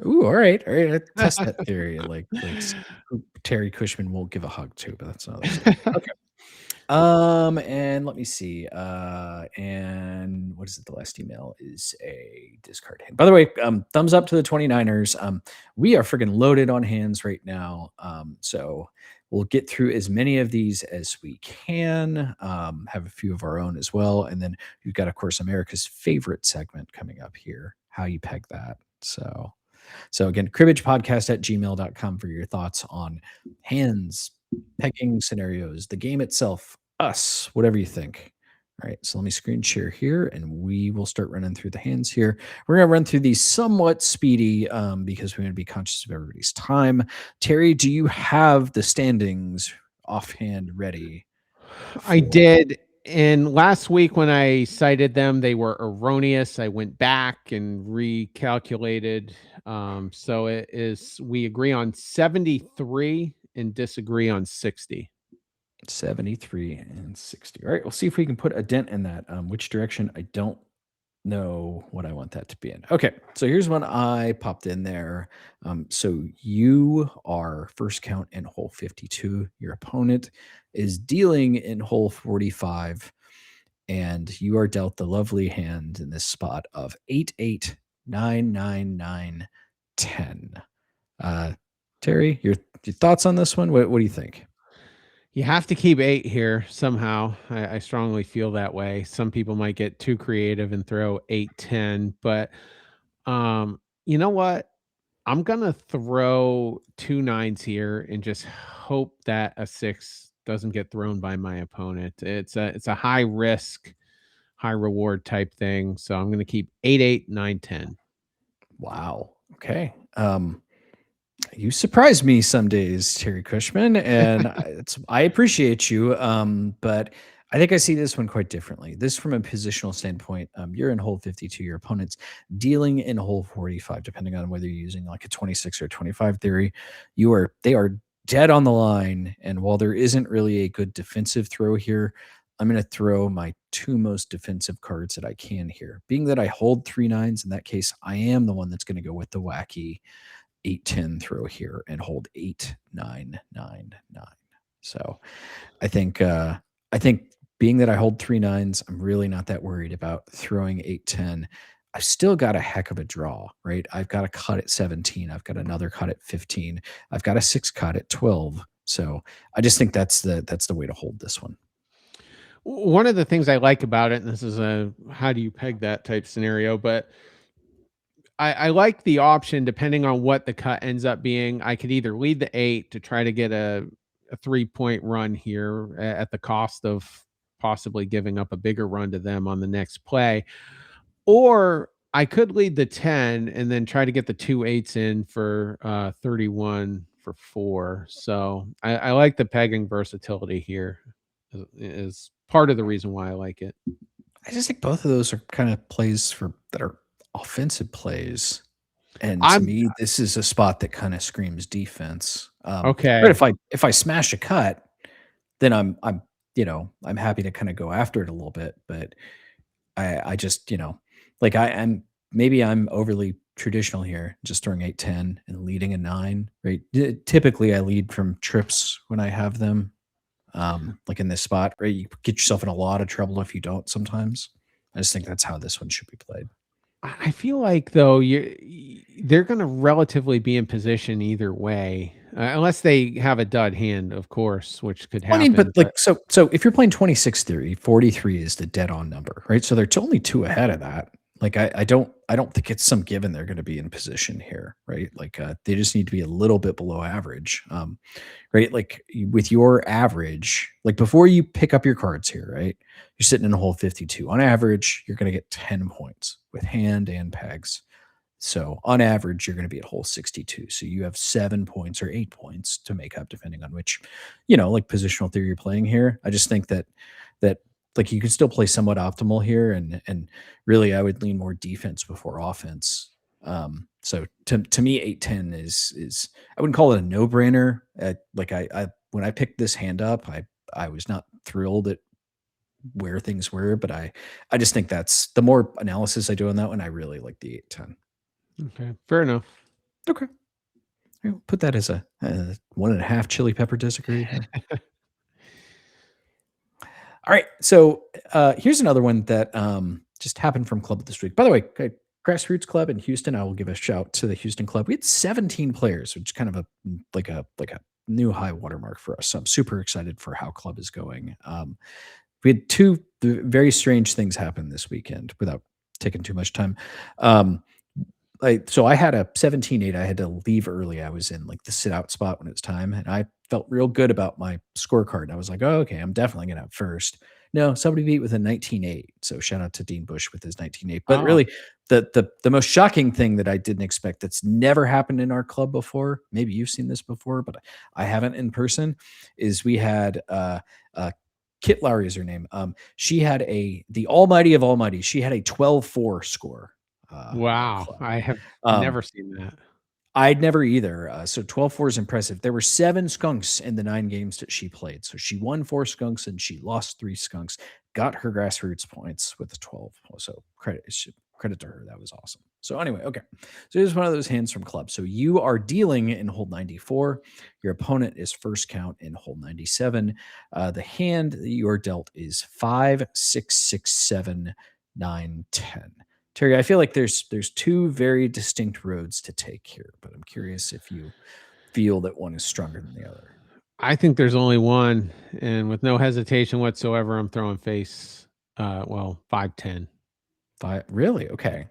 Ooh, all right, all right. Test that theory. Who Terry Cushman won't give a hug to, but that's another story. Okay. And let me see. And what is it? The last email is a discard hand. By the way, thumbs up to the 29ers. We are friggin' loaded on hands right now. So we'll get through as many of these as we can. Have a few of our own as well. And then we've got, of course, America's favorite segment coming up here. How you peg that. So again, cribbagepodcast@gmail.com for your thoughts on hands, pegging scenarios, the game itself, us, whatever you think. All right, so let me screen share here and we will start running through the hands here. We're going to run through these somewhat speedy because we're going to be conscious of everybody's time. Terry, do you have the standings offhand ready? I did. And last week when I cited them, they were erroneous. I went back and recalculated. So it is, we agree on 73 and disagree on 60. 73 and 60. All right, we'll see if we can put a dent in that. Which direction? I don't know what I want that to be in. Okay, so here's one I popped in there. So you are first count in hole 52. Your opponent is dealing in hole 45, and you are dealt the lovely hand in this spot of 8, 8, 9, 9, 9, 10. Terry, your thoughts on this one? What do you think? You have to keep 8 here somehow. I strongly feel that way. Some people might get too creative and throw 8, 10, but you know what? I'm gonna throw 2 nines here and just hope that a 6 doesn't get thrown by my opponent. It's a high risk, high reward type thing. So I'm gonna keep 8, 8, 9, 10. Wow. Okay. You surprise me some days, Terry Cushman, and I appreciate you. But I think I see this one quite differently. This, from a positional standpoint, you're in hole 52. Your opponent's dealing in hole 45, depending on whether you're using like a 26 or 25 theory. They are dead on the line, and while there isn't really a good defensive throw here, I'm going to throw my 2 most defensive cards that I can here. Being that I hold 3 nines, in that case, I am the one that's going to go with the wacky 8, 10 throw here and hold 8, 9, 9, 9. So I think being that I hold 3 nines, I'm really not that worried about throwing 8, 10. I've still got a heck of a draw, right? I've got a cut at 17. I've got another cut at 15. I've got a 6 cut at 12. So I just think that's the way to hold this one. One of the things I like about it, and this is a how do you peg that type scenario, but I like the option depending on what the cut ends up being. I could either lead the 8 to try to get a 3-point run here at the cost of possibly giving up a bigger run to them on the next play, or I could lead the 10 and then try to get the 2 8s in for 31 for 4. So I like the pegging versatility here is part of the reason why I like it. I just think both of those are kind of plays that are offensive plays. And to I'm me, this is a spot that kind of screams defense. But okay. if I smash a cut, then I'm happy to kind of go after it a little bit. But I just, like I'm overly traditional here, just throwing 8, 10 and leading a 9, right? Typically I lead from trips when I have them. Like in this spot, right? You get yourself in a lot of trouble if you don't sometimes. I just think that's how this one should be played. I feel like though they're going to relatively be in position either way, unless they have a dud hand, of course, which could I happen. mean, but so if you're playing 26 theory, 43 is the dead on number, right? So they're only 2 ahead of that. Like I don't think it's some given they're going to be in position here, right? Like they just need to be a little bit below average. Right? Like with your average, like before you pick up your cards here, right? You're sitting in a hole 52. On average, you're going to get 10 points with hand and pegs. So on average, you're going to be at hole 62. So you have 7 points or 8 points to make up, depending on which, like positional theory you're playing here. I just think that like you can still play somewhat optimal here, and really I would lean more defense before offense. So to me, 8-10 is I wouldn't call it a no brainer. Like I when I picked this hand up, I was not thrilled at where things were, but I just think that's the more analysis I do on that one, I really like the 8-10. Okay, fair enough. Okay. I'll put that as a 1.5 chili pepper disagree here. All right. So here's another one that just happened from Club this week. By the way, Grassroots Club in Houston, I will give a shout to the Houston Club. We had 17 players, which is kind of a new high watermark for us. So I'm super excited for how Club is going. We had two very strange things happen this weekend without taking too much time. So I had a 17-8. I had to leave early. I was in like the sit out spot when it was time, and I felt real good about my scorecard. I was like, oh, okay, I'm definitely gonna have first. No, somebody beat with a 19-8. So shout out to Dean Bush with his 19-8. But Oh, really, the most shocking thing that I didn't expect that's never happened in our club before, maybe you've seen this before, but I haven't in person, is we had Kit Lowry is her name. She had the almighty of almighty. She had a 12-4 score in our wow. club. I have Um, never seen that. I'd never either. So 12-4 is impressive. There were 7 skunks in the 9 games that she played. So she won 4 skunks and she lost 3 skunks, got her grassroots points with the 12. So credit to her. That was awesome. So anyway, okay. So here's one of those hands from club. So you are dealing in hole 94. Your opponent is first count in hole 97. The hand that you are dealt is 5, 6, 6, 7, 9, 10. Terry, I feel like there's 2 very distinct roads to take here, but I'm curious if you feel that one is stronger than the other. I think there's only one, and with no hesitation whatsoever, I'm throwing face. 5-10. Really? Okay.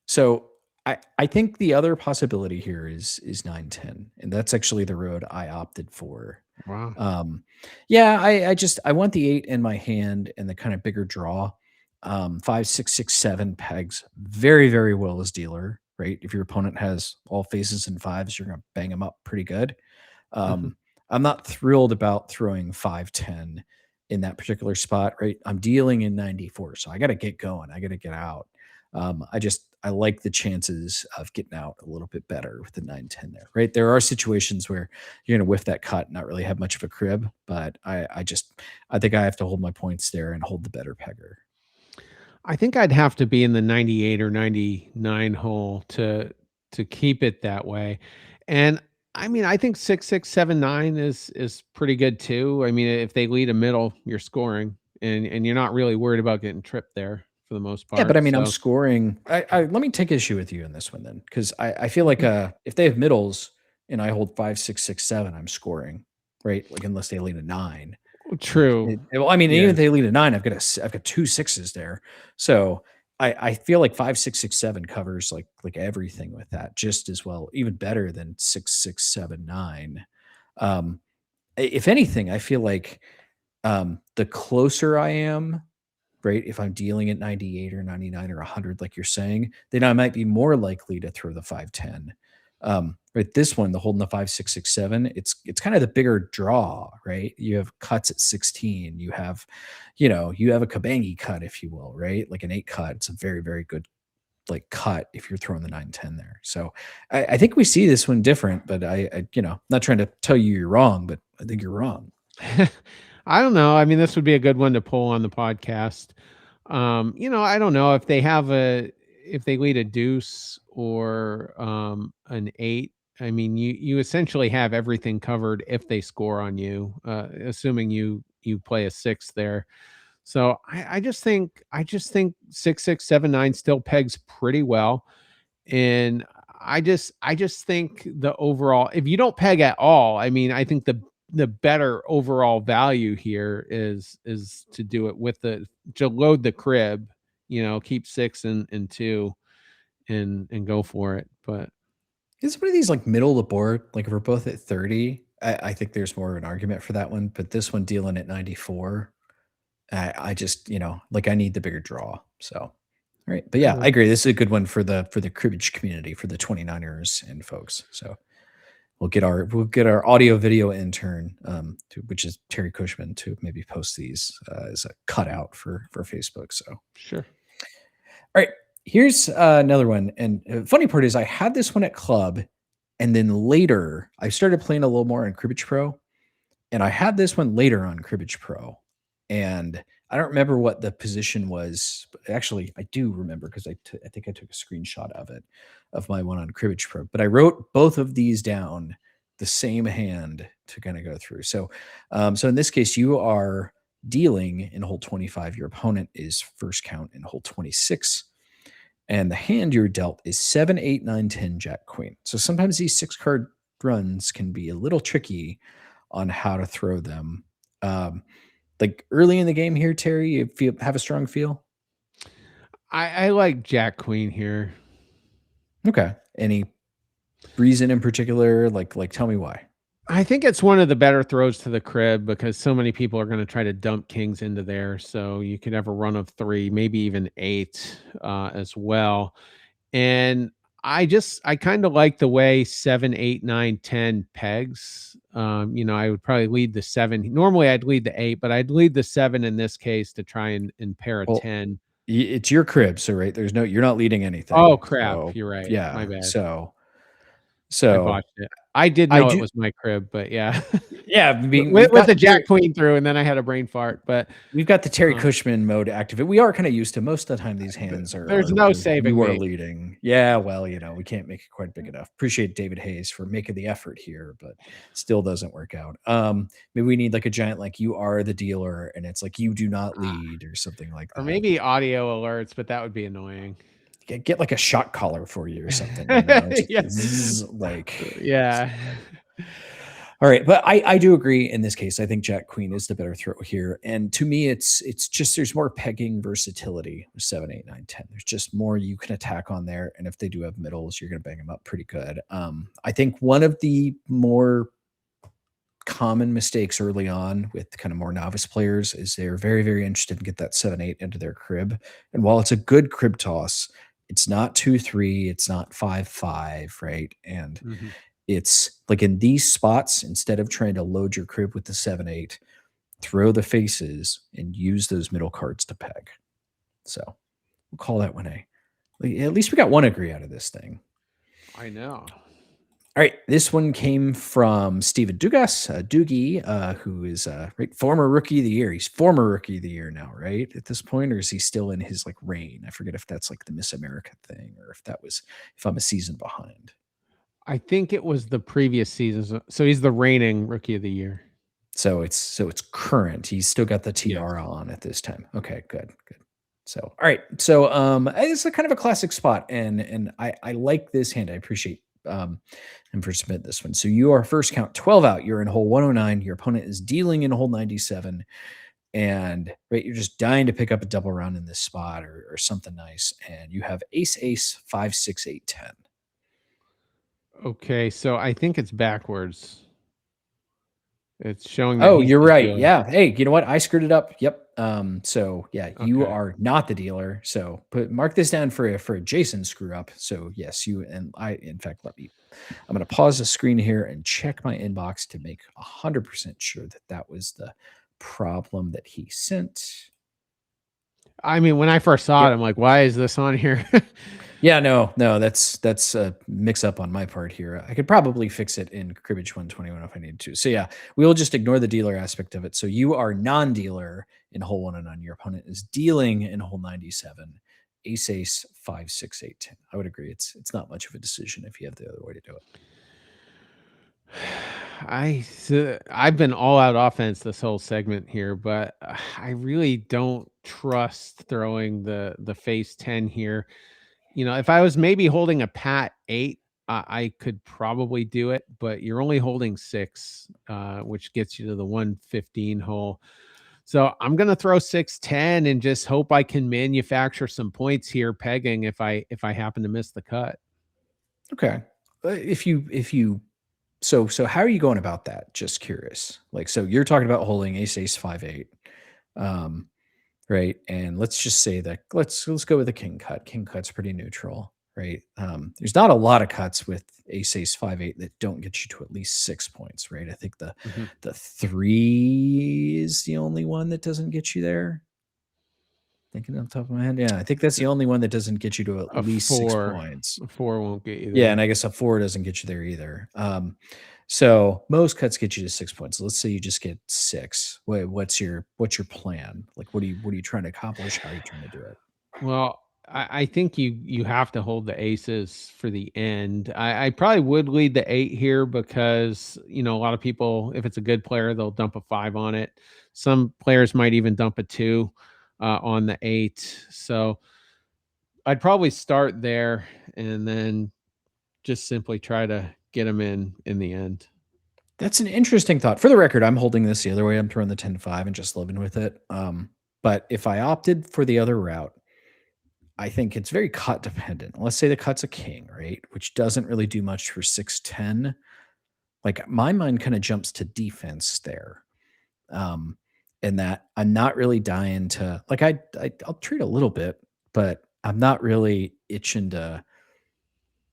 So I think the other possibility here is 9-10, and that's actually the road I opted for. Wow. Um, yeah, I want the 8 in my hand and the kind of bigger draw. 5, 6, 6, 7 pegs very, very well as dealer, right? If your opponent has all faces and fives, you're gonna bang them up pretty good. Mhm. I'm not thrilled about throwing 5-10 in that particular spot, right? I'm dealing in 94, so I got to get going. I got to get out. I like the chances of getting out a little bit better with the 9-10 there, right? There are situations where you're going to whiff that cut and not really have much of a crib, but I think I have to hold my points there and hold the better pegger. I think I'd have to be in the 98 or 99 hole to keep it that way. And I mean, I think 6, 6, 7, 9 is pretty good too. I mean, if they lead a middle, you're scoring and you're not really worried about getting tripped there for the most Yeah, but I part. mean, I'm So, scoring. Let me take issue with you in this one then, because I feel like mhm. if they have middles and I hold 5, 6, 6, 7, I'm scoring, right? Like unless they lead a 9. Like, True. well, I mean, even Yeah. if they lead a 9, I've got 2 sixes there. So I feel like 5, 6, 6, 7 covers like everything with that just as well, even better than 6, 6, 7, 9. Um, if anything, I feel like the closer I am, right? If I'm dealing at 98 or 99 or 100, like you're saying, then I might be more likely to throw the 5-10. Right. This one, the holding the 5, 6, 6, 7, it's kind of the bigger draw, right? You have cuts at 16. You have a Kabangi cut, if you will, right? Like an 8 cut. It's a very, very good like cut if you're throwing the 9-10 there. So I think we see this one different, but not trying to tell you you're wrong, but I think you're wrong. I don't know. I mean, this would be a good one to pull on the podcast. I don't know if they lead a deuce or an 8. I mean, you essentially have everything covered if they score on you, assuming you play a 6 there. So I just think 6, 6, 7, 9 still pegs pretty well. And I just think the overall, if you don't peg at all, I mean, I think the better overall value here is to do it with to load the crib keep 6 and 2 and go for it. But It's one of these like middle of the board. Like if we're both at 30, I think there's more of an argument for that one. But this one dealing at 94, I just, like I need the bigger draw. So, all right. But yeah, I agree. This is a good one for the cribbage community, for the 29ers and folks. So we'll get our audio video intern, which is Terry Cushman, to maybe post these as a cutout for Facebook. So sure. All right, here's another one. And funny part is I had this one at club, and then later I started playing a little more on Cribbage Pro, and I had this one later on Cribbage Pro, and I don't remember what the position was. But actually, I do remember because I think I took a screenshot of it, of my one on Cribbage Pro. But I wrote both of these down, the same hand, to kind of go through. So, so in this case, you are dealing in hole 25. Your opponent is first count in hole 26. And the hand you're dealt is 7, 8, 9, 10, Jack, Queen. So sometimes these 6-card runs can be a little tricky on how to throw them. Like early in the game here, Terry, you have a strong feel? I like Jack, Queen here. Okay. Any reason in particular? Like tell me why. I think it's one of the better throws to the crib because so many people are going to try to dump kings into there. So you could have a run of 3, maybe even 8 as well. And I kind of like the way 7, 8, 9, 10 pegs. I would probably lead the 7. Normally I'd lead the 8, but I'd lead the 7 in this case to try and pair a 10. It's your crib, so right, you're not leading anything. Oh crap, so, you're right. Yeah, My bad. So I botched it. I did know it was my crib, but yeah. Yeah, with the Jack, Queen through, and then I had a brain fart. But we've got the Terry Cushman mode activated. We are kind of used to most of the time these hands are. There's no saving. You are leading. Yeah, well, we can't make it quite big enough. Appreciate David Hayes for making the effort here, but still doesn't work out. Maybe we need like a giant, like you are the dealer, and it's like you do not lead or something like that. Or maybe audio alerts, but that would be annoying. Get like a shot collar for you or something. Yeah. All right, but I do agree in this case. I think Jack, Queen is the better throw here, and to me, it's just there's more pegging versatility with 7, 8, 9, 10. There's just more you can attack on there, and if they do have middles, you're going to bang them up pretty good. I think one of the more common mistakes early on with kind of more novice players is they're very, very interested in get that 7, 8 into their crib, and while it's a good crib toss, it's not 2, 3, it's not 5, 5, right? And it's like in these spots, instead of trying to load your crib with the 7, 8, throw the faces and use those middle cards to peg. So we'll call that one A. At least we got one agree out of this thing. I know. All right, this one came from Steven Dugas, Doogie, who is former Rookie of the Year. He's former Rookie of the Year now, right? At this point, or is he still in his like reign? I forget if that's like the Miss America thing or if I'm a season behind. I think it was the previous season. So he's the reigning Rookie of the Year. So it's current. He's still got the tiara on at this time. Okay, good. So all right. So it's a kind of a classic spot, and I like this hand. I appreciate him for submitting this one. So you are first count 12 out. You're in hole 109. Your opponent is dealing in hole 97. And you're just dying to pick up a double round in this spot or something nice. And you have ace, ace, 5, 6, 8, 10. Okay, so I think it's backwards. It's showing. Oh, you're right. Yeah. Hey, you know what? I screwed it up. Yep. So yeah, you are not the dealer. So mark this down for a Jason screw up. So yes, you and I. In fact, I'm going to pause the screen here and check my inbox to make 100% sure that was the problem that he sent. I mean, when I first saw it, I'm like, why is this on here? Yeah, no, that's a mix up on my part here. I could probably fix it in Cribbage 121 if I need to. So yeah, we'll just ignore the dealer aspect of it. So you are non-dealer in hole 109. Your opponent is dealing in hole 97. Ace, ace, 5, 6, 8, 10. I would agree. It's not much of a decision if you have the other way to do it. I've been all out offense this whole segment here, but I really don't trust throwing the face 10 here. If I was maybe holding a pat 8, I could probably do it, but you're only holding 6, which gets you to the 115 hole. So I'm gonna throw 6-10 and just hope I can manufacture some points here pegging if I happen to miss the cut. Okay. If you so how are you going about that? Just curious. Like, so you're talking about holding ace 5 8. Um, right? And let's just say that let's go with a king cut. King cut's pretty neutral, right? There's not a lot of cuts with ace 5 8 that don't get you to at least 6 points, right? I think the Mhm. the three is the only one that doesn't get you there. Thinking off the top of my head, yeah, I think that's the only one that doesn't get you to at A least 6 four, points. a four won't get you Yeah, there. and I guess a 4 doesn't get you there either. So most cuts get you to 6 points. Let's say you just get 6. What's your plan? Like, what are you trying to accomplish? How are you trying to do it? Well, I think you have to hold the aces for the end. I probably would lead the 8 here because, a lot of people, if it's a good player, they'll dump a 5 on it. Some players might even dump a 2 on the 8. So I'd probably start there and then just simply try to get them in the end. That's an interesting thought. For the record, I'm holding this the other way. I'm throwing the 10-5 and just living with it. But if I opted for the other route, I think it's very cut dependent. Let's say the cut's a king, right? Which doesn't really do much for 6-10. Like, my mind kind of jumps to defense there. Um, and that I'm not really dying to, like, I'll treat a little bit, but I'm not really itching to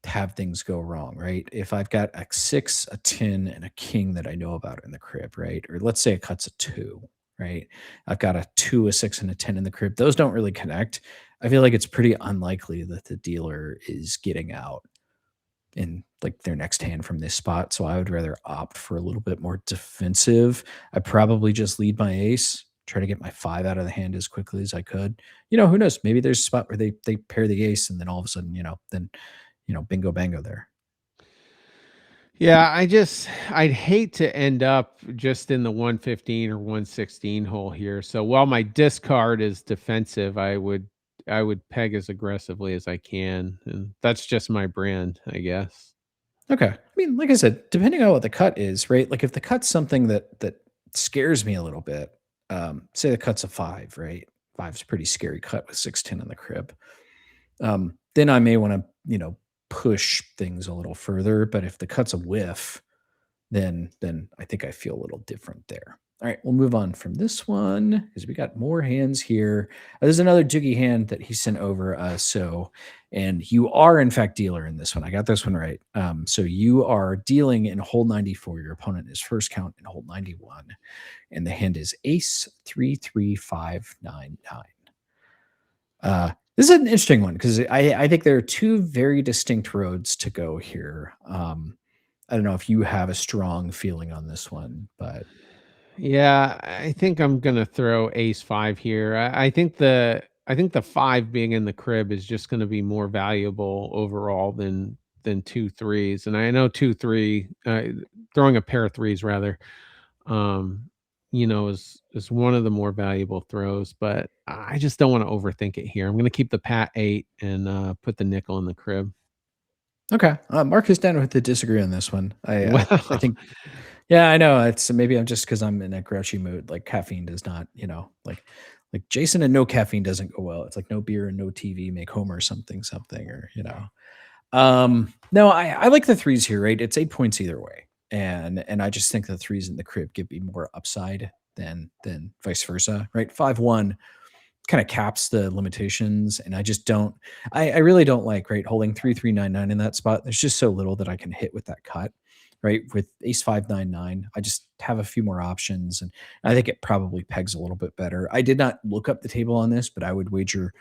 have things go wrong, right? If I've got a 6, a 10, and a king that I know about in the crib, right? Or let's say it cuts a 2, right? I've got a 2, a 6, and a 10 in the crib. Those don't really connect. I feel like it's pretty unlikely that the dealer is getting out in like their next hand from this spot. So I would rather opt for a little bit more defensive. I probably just lead my ace, try to get my 5 out of the hand as quickly as I could. Who knows? Maybe there's a spot where they pair the ace and then all of a sudden, then bingo bango there. Yeah, I'd hate to end up just in the 115 or 116 hole here. So while my discard is defensive, I would peg as aggressively as I can. And that's just my brand, I guess. Okay. I mean, like I said, depending on what the cut is, right? Like if the cut's something that scares me a little bit, say the cut's a 5, right? Five's a pretty scary cut with 6-10 in the crib. Then I may want to, push things a little further. But if the cut's a whiff, then I think I feel a little different there. All right, we'll move on from this one because we got more hands here. There's another Doogie hand that he sent over. And you are in fact dealer in this one. I got this one right. So you are dealing in hole 94. Your opponent is first count in hole 91, and the hand is Ace 33599. This is an interesting one because I think there are two very distinct roads to go here. I don't know if you have a strong feeling on this one, but Yeah, I think I'm gonna throw ace 5 here. I think the 5 being in the crib is just gonna be more valuable overall than 2 threes. And I know 2 3 throwing a pair of threes rather, um, is one of the more valuable throws, but I just don't want to overthink it here. I'm gonna keep the pat 8 and put the nickel in the crib. okay. Marcus down with the disagree on this one. I Wow. think, yeah, I know it's maybe I'm just because I'm in a grouchy mood. Like caffeine does not, like Jason and no caffeine doesn't go well. It's like no beer and no TV make Homer something something or. No, I like the threes here, right? It's 8 points either way. And I just think the threes in the crib give me more upside than vice versa, right? 5-1 kind of caps the limitations. And I just don't I really don't like, right, holding 3-3-9-9 in that spot. There's just so little that I can hit with that cut. Right. With ace 5-9-9, I just have a few more options. And I think it probably pegs a little bit better. I did not look up the table on this, but I would wager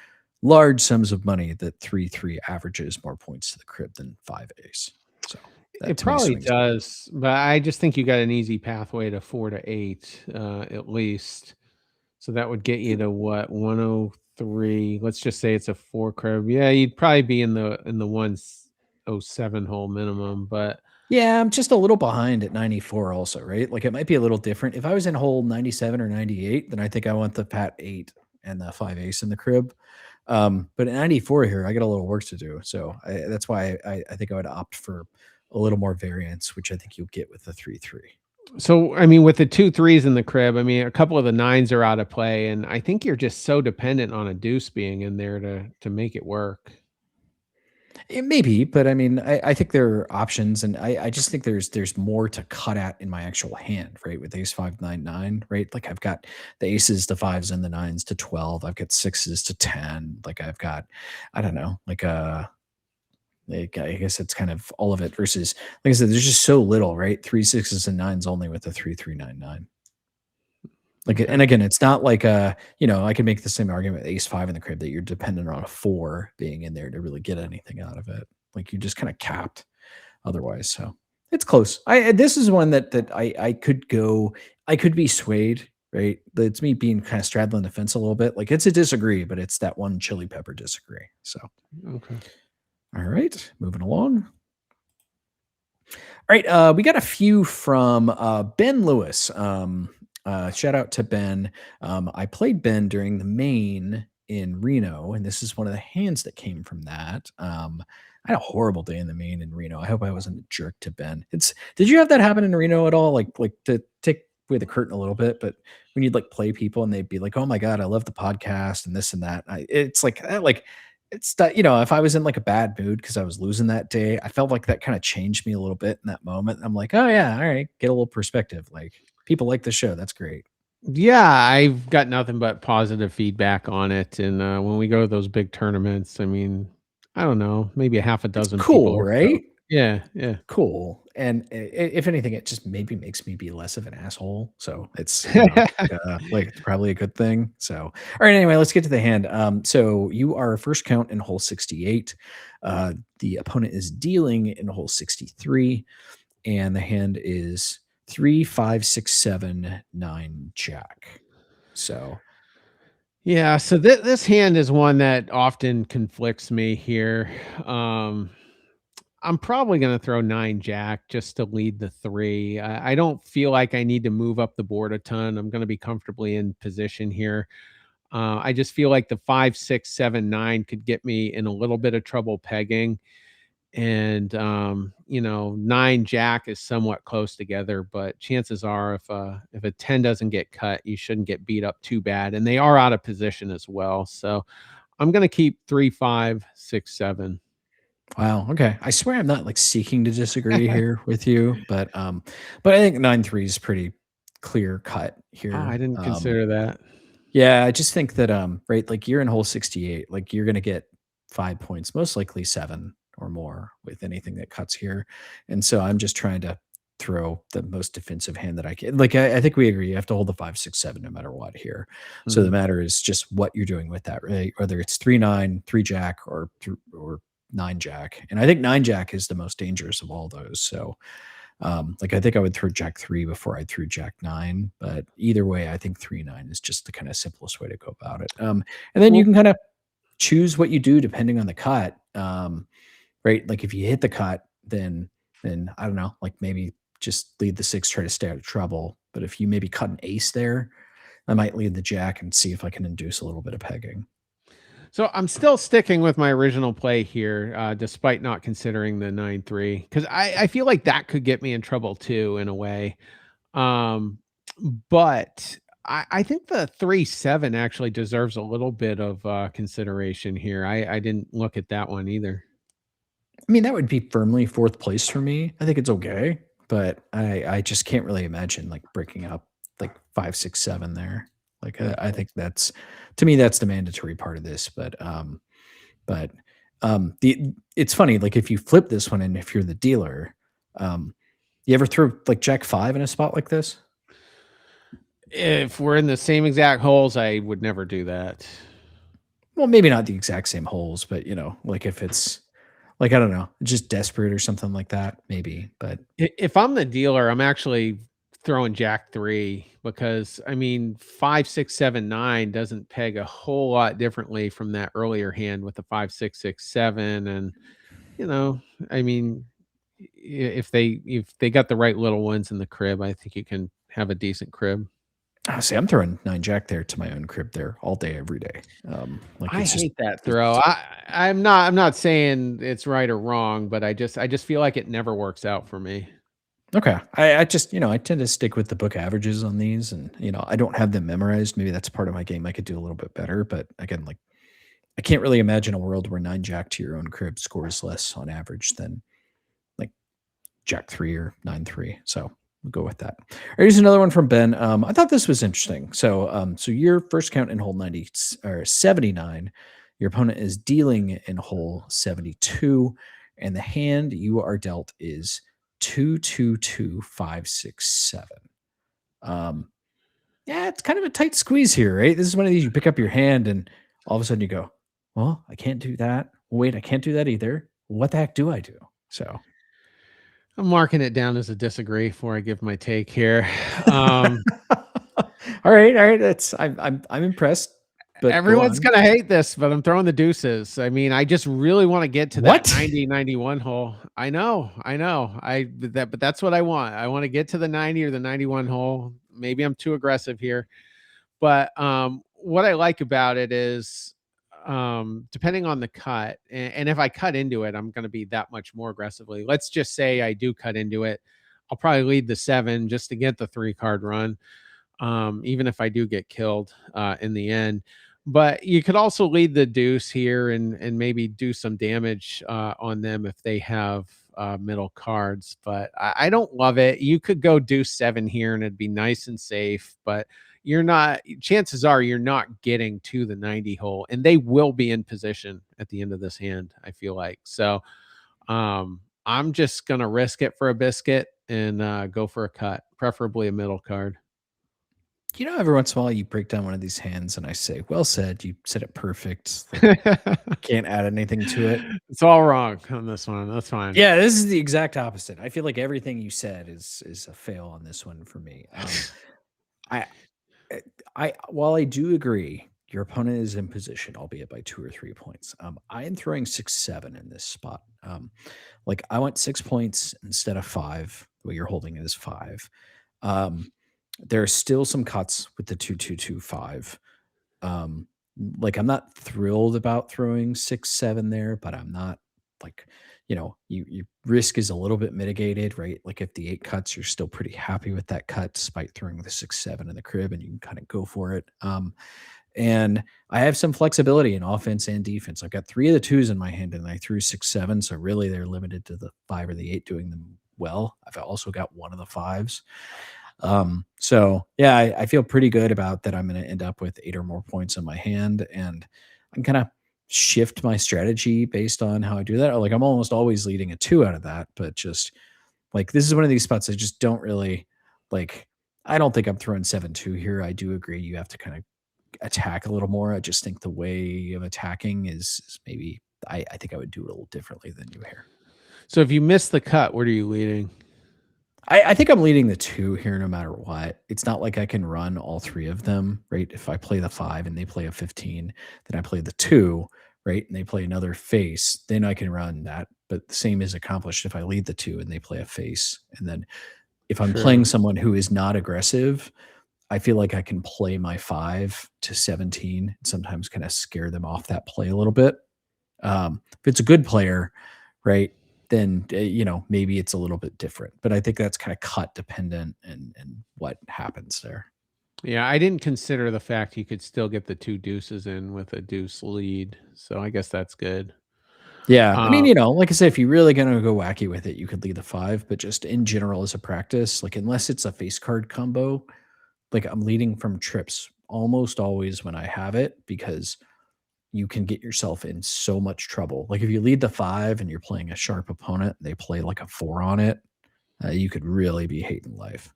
large sums of money that 3-3 averages more points to the crib than 5 ace. So that It to me probably swings the vote. does, but I just think you got an easy pathway to 4 to 8, at least. So that would get you to what, 103. Let's just say it's a 4 crib. Yeah, you'd probably be in the 107 hole minimum, but Yeah, I'm just a little behind at 94 also, right? Like it might be a little different. If I was in hole 97 or 98, then I think I want the pat 8 and the 5 ace in the crib. But at 94 here, I got a little work to do. So that's why I think I would opt for a little more variance, which I think you'll get with the 3-3. So, I mean, with the 2 threes in the crib, I mean, a couple of the nines are out of play, and I think you're just so dependent on a deuce being in there to make it work. It may be, but I mean, I think there are options, and I just think there's more to cut at in my actual hand, right? With ace 5 9 9, right? Like I've got the aces to fives and the nines to 12. I've got sixes to 10. Like I've got, I don't know, like I guess it's kind of all of it versus, like I said, there's just so little, right? Three sixes and nines only with a 3 3 9 9. Like, Okay. and again, it's not like I can make the same argument with ace five in the crib that you're dependent on a four being in there to really get anything out of it. Like you're just kind of capped otherwise. So it's close. This is one that I could go, I could be swayed, right? But it's me being kind of straddling the fence a little bit. Like it's a disagree, but it's that one chili pepper disagree. So Okay. all right, moving along. All right, we got a few from Ben Lewis. Shout out to Ben. I played Ben during the main in Reno, and this is one of the hands that came from that. I had a horrible day in the main in Reno. I hope I wasn't a jerk to Ben. Did you have that happen in Reno at all? Like to take away the curtain a little bit, but when you'd like play people and they'd be like, "Oh my god, I love the podcast and this and that." It's like it's that, if I was in like a bad mood because I was losing that day, I felt like that kind of changed me a little bit in that moment. I'm like, oh yeah, all right, get a little perspective. Like people like the show. That's great. Yeah, I've got nothing but positive feedback on it, and, when we go to those big tournaments, I mean, I don't know, maybe a half a It's dozen people cool, or so. right? Yeah, yeah. Cool. And if anything, it just maybe makes me be less of an asshole. So it's, like it's probably a good thing. So, all right. Anyway, let's get to the hand. So you are first count in hole 68. The opponent is dealing in hole 63, and the hand is 3 5 6 7 9 jack. So Yeah, so this hand is one that often conflicts me here. Um, I'm probably gonna throw 9 jack just to lead the 3. I don't feel like I need to move up the board a ton. I'm gonna be comfortably in position here. I just feel like the 5, 6, 7, 9 could get me in a little bit of trouble pegging. And 9 jack is somewhat close together, but chances are if a 10 doesn't get cut, you shouldn't get beat up too bad. And they are out of position as well. So I'm gonna keep 3, 5, 6, 7. wow. Okay. I swear I'm not like seeking to disagree here with you, but I think 9 3 is pretty clear cut Oh, I here. didn't consider that. Yeah, I just think that right, like you're in hole 68, like you're gonna get 5 points, most likely seven or more with anything that cuts here. And so I'm just trying to throw the most defensive hand that I can. Like I think we agree you have to hold the 5 6 7 no matter what here. So the Mhm. matter is just what you're doing with that, right? Whether it's 3 9, 3 jack, or 9 jack. And I think 9 jack is the most dangerous of all those. So like I think I would throw jack three before I threw jack nine, but either way, I think 3 9 is just the kind of simplest way to go about it. And then you Well, can kind of choose what you do depending on the cut. Right? Like if you hit the cut, then I don't know, like maybe just lead the six, try to stay out of trouble. But if you maybe cut an ace there, I might lead the jack and see if I can induce a little bit of pegging. so I'm still sticking with my original play here, despite not considering the 9-3, because I feel like that could get me in trouble too, in a way. Um, but I think the 3-7 actually deserves a little bit of consideration here. I didn't look at that one either. I mean, that would be firmly fourth place for me. I think it's okay, but I just can't really imagine like breaking up like 5 6 7 there. Like I Okay. think that's, to me, that's the mandatory part of this. But the it's funny, like if you flip this one and if you're the dealer, um, you ever throw like jack five in a spot like this? If we're in the same exact holes, I would never do that. Well, maybe not the exact same holes, but like if it's like I don't know, just desperate or something like that, maybe. But If I'm the dealer, I'm actually throwing Jack 3 because I mean 5, 6, 7, 9 doesn't peg a whole lot differently from that earlier hand with the 5, 6, 6, 7. And you know, I mean, if they got the right little ones in the crib, I think you can have a decent crib. honestly, I'm throwing nine jack there to my own crib there all day, every day. Like I it's just hate that throw. it's I'm not saying it's right or wrong, but I just feel like it never works out for me. Okay. I just, I tend to stick with the book averages on these, and, I don't have them memorized. Maybe that's part of my game I could do a little bit better. But again, like, I can't really imagine a world where 9 jack to your own crib scores less on average than like jack 3 or 9-3. So we'll go with that. All right, here's another one from Ben. I thought this was interesting. So your first count in hole 90 or 79, your opponent is dealing in hole 72, and the hand you are dealt is 2-2-2-5-6-7. Yeah, it's kind of a tight squeeze here, right? This is one of these you pick up your hand and all of a sudden you go, well, I can't do that. Wait, I can't do that either. What the heck do I do? So I'm marking it down as a disagree before I give my take here. all right. That's I'm impressed, but go Everyone's on. gonna hate this, but I'm throwing the deuces. I mean, I just really want to get to that What? 90-91 hole. I know. But that's what I want. I want to get to the 90 or the 91 hole. Maybe I'm too aggressive here. But what I like about it is depending on the cut, and if I cut into it, I'm going to be that much more aggressively. Let's just say I do cut into it. I'll probably lead the 7 just to get the 3-card run, even if I do get killed in the end. But you could also lead the deuce here and maybe do some damage on them if they have middle cards. But I don't love it. You could go deuce 7 here and it'd be nice and safe, but you're not, chances are you're not getting to the 90 hole, and they will be in position at the end of this hand, I feel like. So I'm just gonna risk it for a biscuit and go for a cut, preferably a middle card. Every once in a while you break down one of these hands and I say, well said, you said it perfect. Like, can't add anything to it. It's all wrong on this one. That's fine. Yeah, this is the exact opposite. I feel like everything you said is a fail on this one for me. I while I do agree, your opponent is in position, albeit by 2 or 3 points. I am throwing 6-7 in this spot. Like I want 6 points instead of 5. The way you're holding it is 5. There are still some cuts with the 2-2-2-5. Like I'm not thrilled about throwing 6-7 there, but I'm not like, your risk is a little bit mitigated, right? Like if the 8 cuts, you're still pretty happy with that cut despite throwing the 6-7 in the crib, and you can kind of go for it. And I have some flexibility in offense and defense. I've got 3 of the 2s in my hand, and I threw 6-7, so really they're limited to the 5 or the 8 doing them well. I've also got 1 of the 5s. So yeah, I feel pretty good about that. I'm going to end up with 8 or more points in my hand, and I'm kind of shift my strategy based on how I do that. Or like I'm almost always leading a 2 out of that, but just like this is one of these spots I just don't really like. I don't think I'm throwing 7-2 here. I do agree you have to kind of attack a little more. I just think the way of attacking is maybe I think I would do it a little differently than you here. So if you miss the cut, what are you leading? I think I'm leading the 2 here no matter what. It's not like I can run all 3 of them, right? If I play the 5 and they play a 15, then I play the 2, right? And they play another face, then I can run that. But the same is accomplished if I lead the 2 and they play a face. And then if I'm playing someone who is not aggressive, I feel like I can play my 5 to 17 and sometimes kind of scare them off that play a little bit. If it's a good player, right, then maybe it's a little bit different. But I think that's kind of cut dependent and what happens there. Yeah, I didn't consider the fact you could still get the 2 deuces in with a deuce lead. So I guess that's good. Yeah, I mean, like I said, if you're really gonna go wacky with it, you could lead the 5. But just in general as a practice, like unless it's a face card combo, like I'm leading from trips almost always when I have it, because you can get yourself in so much trouble. Like if you lead the 5 and you're playing a sharp opponent, they play like a 4 on it, you could really be hating life.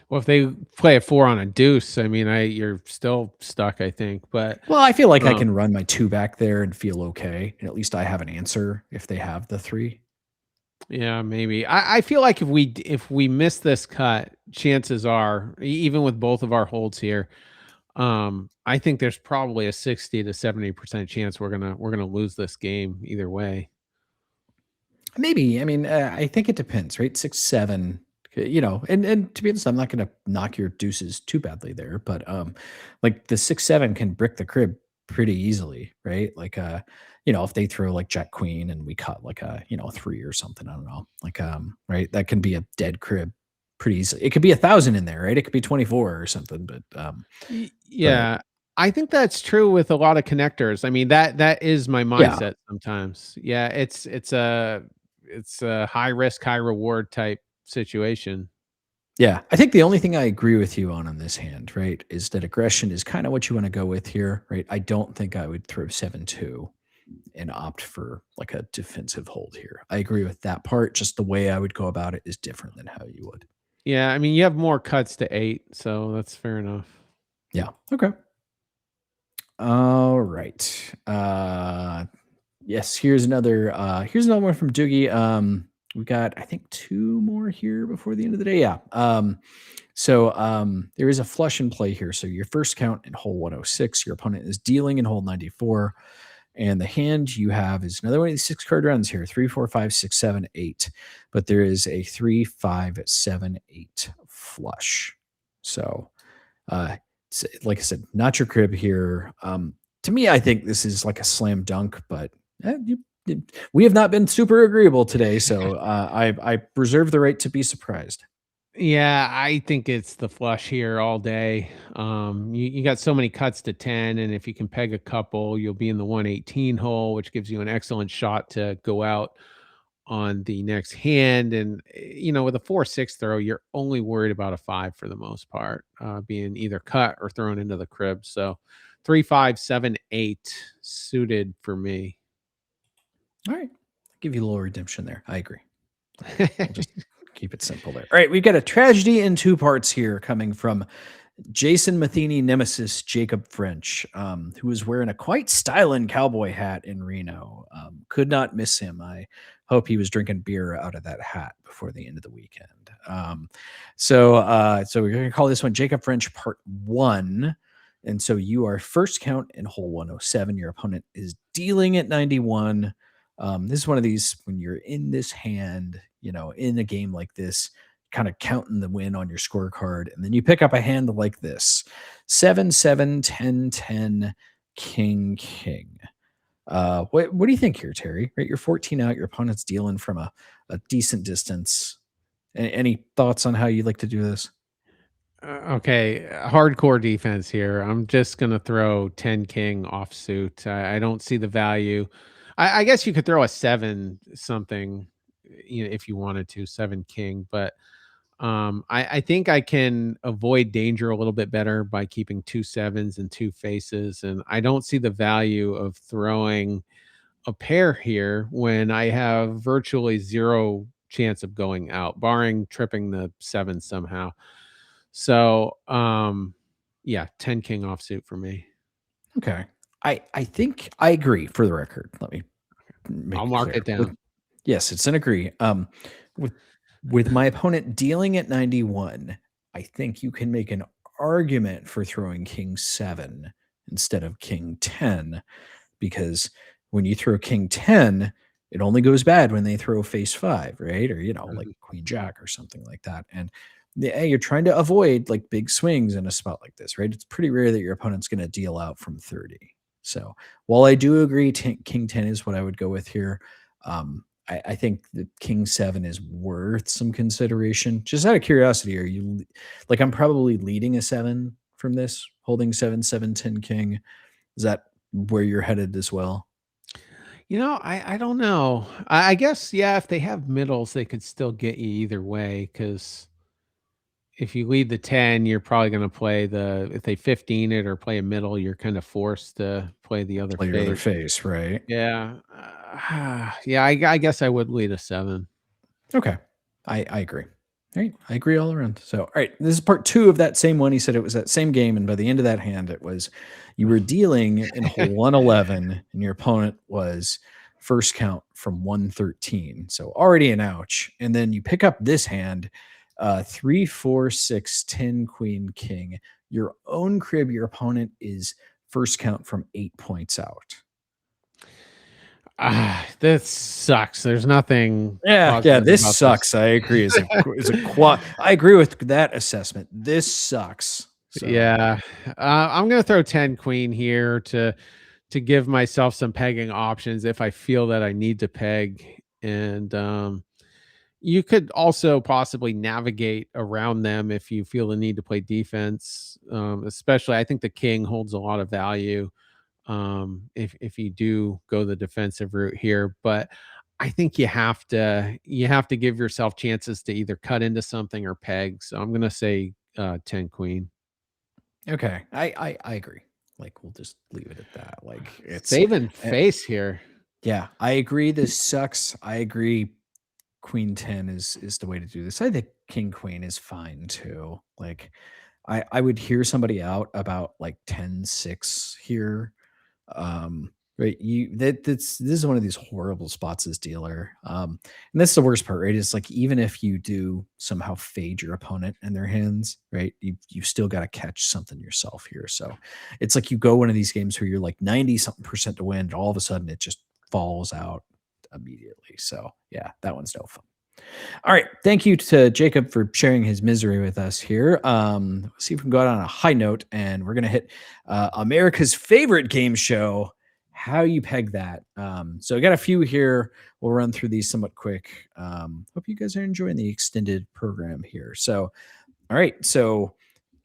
Well, if they play a 4 on a deuce, I mean, you're still stuck, I think. But Well, I feel like I can run my 2 back there and feel okay, and at least I have an answer if they have the 3. yeah, maybe. I feel like if we miss this cut, chances are, even with both of our holds here, I think there's probably a 60 to 70% chance we're gonna lose this game either way. Maybe. I mean, I think it depends, right? 6-7, and to be honest, I'm not gonna knock your deuces too badly there, but, like, the 6-7 can brick the crib pretty easily, right? Like, if they throw, like, jack queen and we cut, like, a 3 or something, I don't know, like, right? That can be a dead crib pretty easily. It could be 1,000 in there, right? It could be 24 or something, but Yeah, I think that's true with a lot of connectors. I mean, that is my yeah, mindset sometimes. Yeah, it's a high risk, high reward type situation. yeah. I think the only thing I agree with you on this hand, right, is that aggression is kind of what you want to go with here, right? I don't think I would throw 7-2 and opt for like a defensive hold here. I agree with that part. Just the way I would go about it is different than how you would. Yeah, I mean, you have more cuts to 8, so that's fair enough. Yeah. Okay. All right. Yes, here's another one from Doogie. We got I think two more here before the end of the day. Yeah. There is a flush in play here. So your first count in hole 106, your opponent is dealing in hole 94. And the hand you have is another one of these 6 card runs here: 3, 4, 5, 6, 7, 8. But there is a 3, 5, 7, 8 flush. So like I said, not your crib here. To me, I think this is like a slam dunk, but we have not been super agreeable today, so I reserve the right to be surprised. Yeah, I think it's the flush here all day. You got so many cuts to 10, and if you can peg a couple, you'll be in the 118 hole, which gives you an excellent shot to go out on the next hand. And with a 4-6 throw, you're only worried about a 5 for the most part, being either cut or thrown into the crib. So 3, 5, 7, 8 suited for me. All right, I'll give you a little redemption there. I agree. We'll just keep it simple there. All right, we've got a tragedy in 2 parts here coming from Jason Matheny nemesis Jacob French, who was wearing a quite styling cowboy hat in Reno. Could not miss him. I hope he was drinking beer out of that hat before the end of the weekend. So we're going to call this one Jacob French Part 1. And so you are first count in hole 107. Your opponent is dealing at 91. This is one of these when you're in this hand, in a game like this, kind of counting the win on your scorecard, and then you pick up a hand like this: 7, 7, 10, 10, king, king. What do you think here, Terry? Right, you're 14 out. Your opponent's dealing from a decent distance. Any thoughts on how you'd like to do this? Okay, hardcore defense here. I'm just gonna throw 10 king offsuit. I don't see the value. I guess you could throw a 7 something, if you wanted to, 7 king, but I think I can avoid danger a little bit better by keeping 2 sevens and 2 faces, and I don't see the value of throwing a pair here when I have virtually zero chance of going out, barring tripping the 7 somehow. So, yeah, 10 king offsuit for me. Okay. I think I agree, for the record. Let me I'll make it mark clear. it down. Yes, it's an agree. With my opponent dealing at 91, I think you can make an argument for throwing king 7 instead of king 10, because when you throw king 10, it only goes bad when they throw face 5, right? Or, like Mhm. queen jack or something like that. And you're trying to avoid like big swings in a spot like this, right? It's pretty rare that your opponent's going to deal out from 30. So while I do agree, king 10 is what I would go with here. I think the king 7 is worth some consideration. Just out of curiosity, are you like, I'm probably leading a 7 from this, holding 7, 7, 10 king. Is that where you're headed as well? I don't know. I guess, yeah, if they have middles, they could still get you either way, because if you lead the 10, you're probably gonna play if they 15 it or play a middle, you're kind of forced to play the other Play your other face. face, right? Yeah. Yeah, I guess I would lead a 7. Okay. I agree. All right. I agree all around. So, all right. This is part 2 of that same one. He said it was that same game. And by the end of that hand, it was you were dealing in hole 111, and your opponent was first count from 113. So already an ouch. And then you pick up this hand, 3, 4, 6, 10, queen, king. Your own crib, your opponent is first count from 8 points out. This sucks. There's nothing Yeah, positive this about this. sucks. I agree. I agree with that assessment. This sucks. So, Yeah. I'm gonna throw 10 queen here to give myself some pegging options if I feel that I need to peg. And You could also possibly navigate around them if you feel the need to play defense. Especially, I think the king holds a lot of value if you do go the defensive route here. But I think you have to give yourself chances to either cut into something or peg. So I'm gonna say 10 queen. Okay, I agree. Like we'll just leave it at that. Like it's Saving uh, face here. yeah, I agree. This sucks. I agree. Queen 10 is the way to do this. I think king queen is fine too. Like I would hear somebody out about like 10-6 here. Right. This is one of these horrible spots as dealer. And that's the worst part, right? Is like even if you do somehow fade your opponent in their hands, right? You still got to catch something yourself here. So it's like you go one of these games where you're like 90 something percent to win, and all of a sudden it just falls out immediately. So yeah, that one's no fun. All right. Thank you to Jacob for sharing his misery with us here. Let's see if we can go out on a high note, and we're going to hit America's favorite game show, How You Peg That. So I got a few here. We'll run through these somewhat quick. Hope you guys are enjoying the extended program here. So, all right. So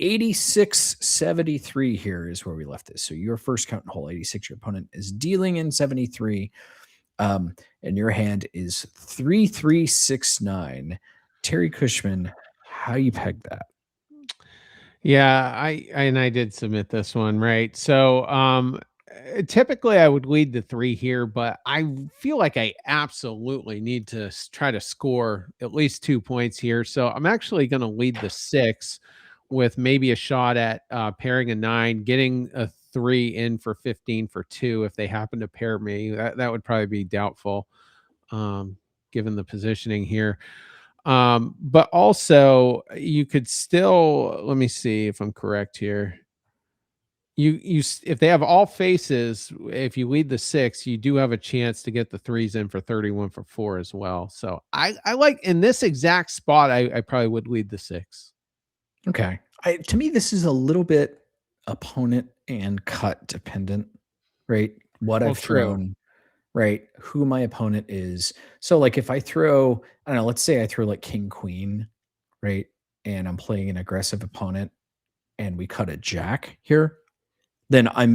86-73 here is where we left this. So your first count in hole 86, your opponent is dealing in 73. And your hand is 3369. Terry Cushman, how you peg that? Yeah, I did submit this one, right? So, typically I would lead the 3 here, but I feel like I absolutely need to try to score at least 2 points here. So, I'm actually going to lead the 6 with maybe a shot at pairing a 9, getting a 3 in for 15 for 2 if they happen to pair me. That would probably be doubtful given the positioning here. But also you could still, let me see if I'm correct here. If they have all faces, if you lead the 6, you do have a chance to get the 3s in for 31 for 4 as well. So I like in this exact spot, I probably would lead the 6. Okay. To me, this is a little bit opponent and cut dependent, right? What Well, I've true. thrown, right? Who my opponent is. So, like, if I throw, I don't know, let's say I throw like king, queen, right? And I'm playing an aggressive opponent and we cut a jack here, then I'm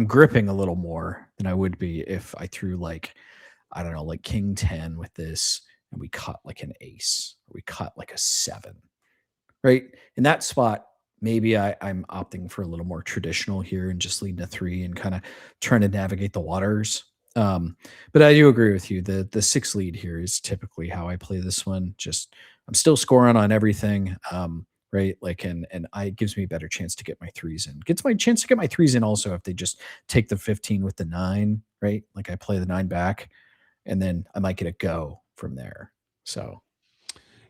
gripping a little more than I would be if I threw like, I don't know, like king 10 with this and we cut like an ace, or we cut like a 7, right? In that spot, maybe I'm opting for a little more traditional here and just leading a 3 and kind of trying to navigate the waters. But I do agree with you. The 6 lead here is typically how I play this one. Just I'm still scoring on everything. Right. Like and I it gives me a better chance to get my 3s in. Gets my chance to get my 3s in also if they just take the 15 with the 9, right? Like I play the 9 back and then I might get a go from there. So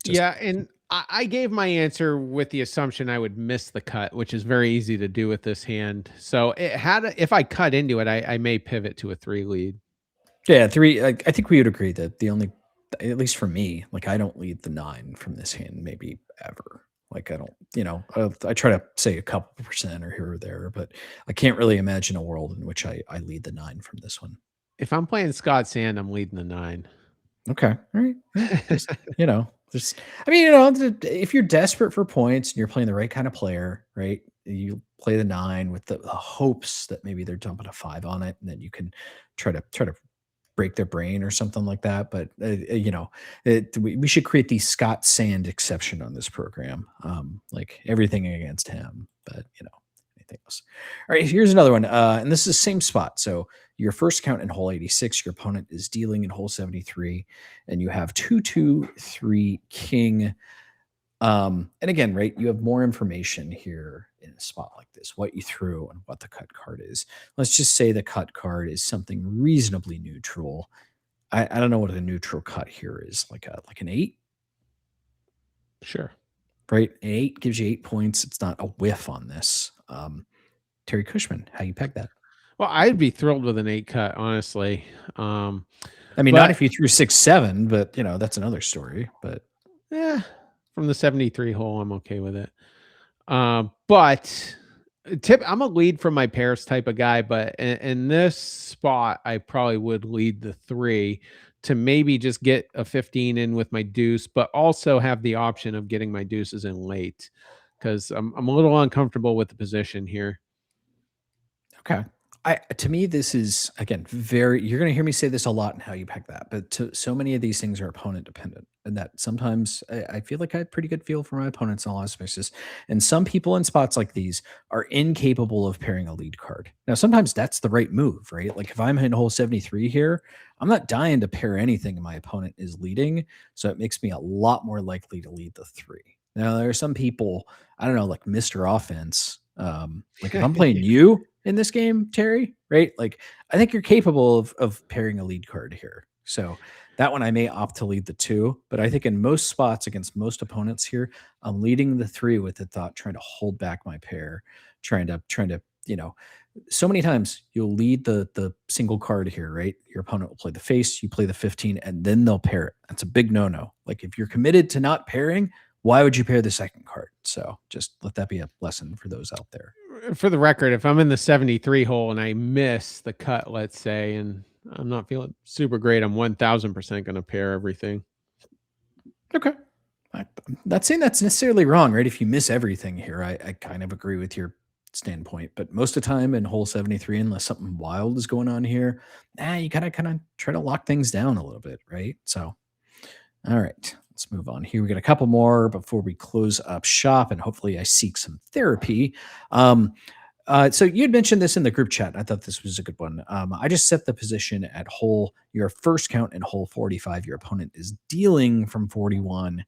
just Yeah, and I gave my answer with the assumption I would miss the cut, which is very easy to do with this hand. So it had if I cut into it, I may pivot to a 3 lead. yeah, 3. Like, I think we would agree that the only, at least for me, like I don't lead the 9 from this hand, maybe ever. Like I don't, I try to say a couple percent or here or there, but I can't really imagine a world in which I lead the 9 from this one. If I'm playing Scott Sand, I'm leading the 9. Okay, all right, yeah, just I mean, if you're desperate for points and you're playing the right kind of player, right? You play the 9 with the hopes that maybe they're dumping a 5 on it, and then you can try to break their brain or something like that. But we should create the Scott Sand exception on this program. Like everything against him, but anything else. All right, here's another one, and this is the same spot. So your first count in hole 86, your opponent is dealing in hole 73, and you have 2-2-3 king. And again, right, you have more information here in a spot like this, what you threw and what the cut card is. Let's just say the cut card is something reasonably neutral. I don't know what a neutral cut here is, like an 8, Sure. right? An 8 gives you 8 points. It's not a whiff on this. Terry Cushman, how you peg that? Well, I'd be thrilled with an 8 cut, honestly. I mean, not But if you threw 6-7, but that's another story. But yeah, from the 73 hole, I'm okay with it. But I'm a lead from my pairs type of guy, but in this spot, I probably would lead the 3 to maybe just get a 15 in with my deuce, but also have the option of getting my deuces in late because I'm a little uncomfortable with the position here. Okay. To me, this is again very. You're going to hear me say this a lot in how you peg that, but so many of these things are opponent dependent, and that sometimes I feel like I have pretty good feel for my opponents in a lot of spaces, and some people in spots like these are incapable of pairing a lead card. Now, sometimes that's the right move, right? Like if I'm in hole 73 here, I'm not dying to pair anything, and my opponent is leading, so it makes me a lot more likely to lead the three. Now, there are some people, I don't know, like Mr. Offense. Like if I'm playing you in this game, Terry, right? Like I think you're capable of pairing a lead card here. So that one I may opt to lead the two, but I think in most spots against most opponents here, I'm leading the three with the thought trying to hold back my pair, trying to, so many times you'll lead the single card here, right? Your opponent will play the face, you play the 15, and then they'll pair it. That's a big no-no. Like if you're committed to not pairing, why would you pair the second card? So just let that be a lesson for those out there. For the record, if I'm in the 73 hole and I miss the cut, let's say, and I'm not feeling super great, I'm 1000% going to pair everything. Okay. I'm not saying that's necessarily wrong, right? If you miss everything here, I kind of agree with your standpoint. But most of the time in hole 73, unless something wild is going on here, you gotta kind of try to lock things down a little bit, right? So, all right, let's move on here. We got a couple more before we close up shop, and hopefully I seek some therapy. So you had mentioned this in the group chat. I thought this was a good one. I just set the position at your first count in hole 45. Your opponent is dealing from 41.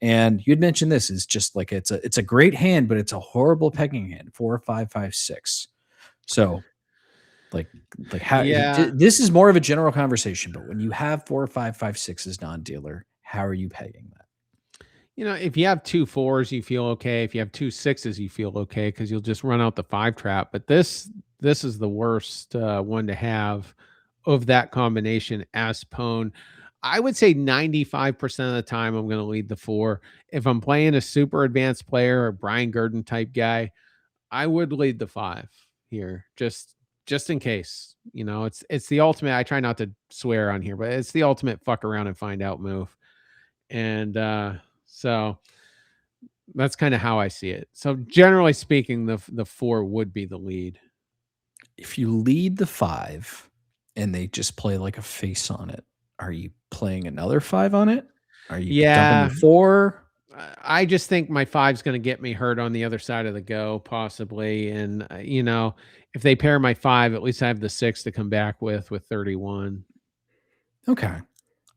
And you'd mentioned this is just like it's a great hand, but it's a horrible pegging hand. 4, 5, 5, 6. So like how Yeah. this is more of a general conversation, but when you have 4, 5, 5, 6 as non-dealer, how are you pegging that? If you have 2 4s, you feel okay. If you have 2 6s, you feel okay because you'll just run out the 5 trap. But this is the worst one to have of that combination as pwn. I would say 95% of the time I'm going to lead the 4. If I'm playing a super advanced player or Brian Gurdon type guy, I would lead the 5 here just in case. It's the ultimate. I try not to swear on here, but it's the ultimate fuck around and find out move. And so that's kind of how I see it. So generally speaking, the 4 would be the lead. If you lead the 5 and they just play like a face on it, are you playing another 5 on it? Are you dumping Yeah. the 4? I just think my 5's going to get me hurt on the other side of the go, possibly. And if they pair my 5, at least I have the 6 to come back with 31. Okay.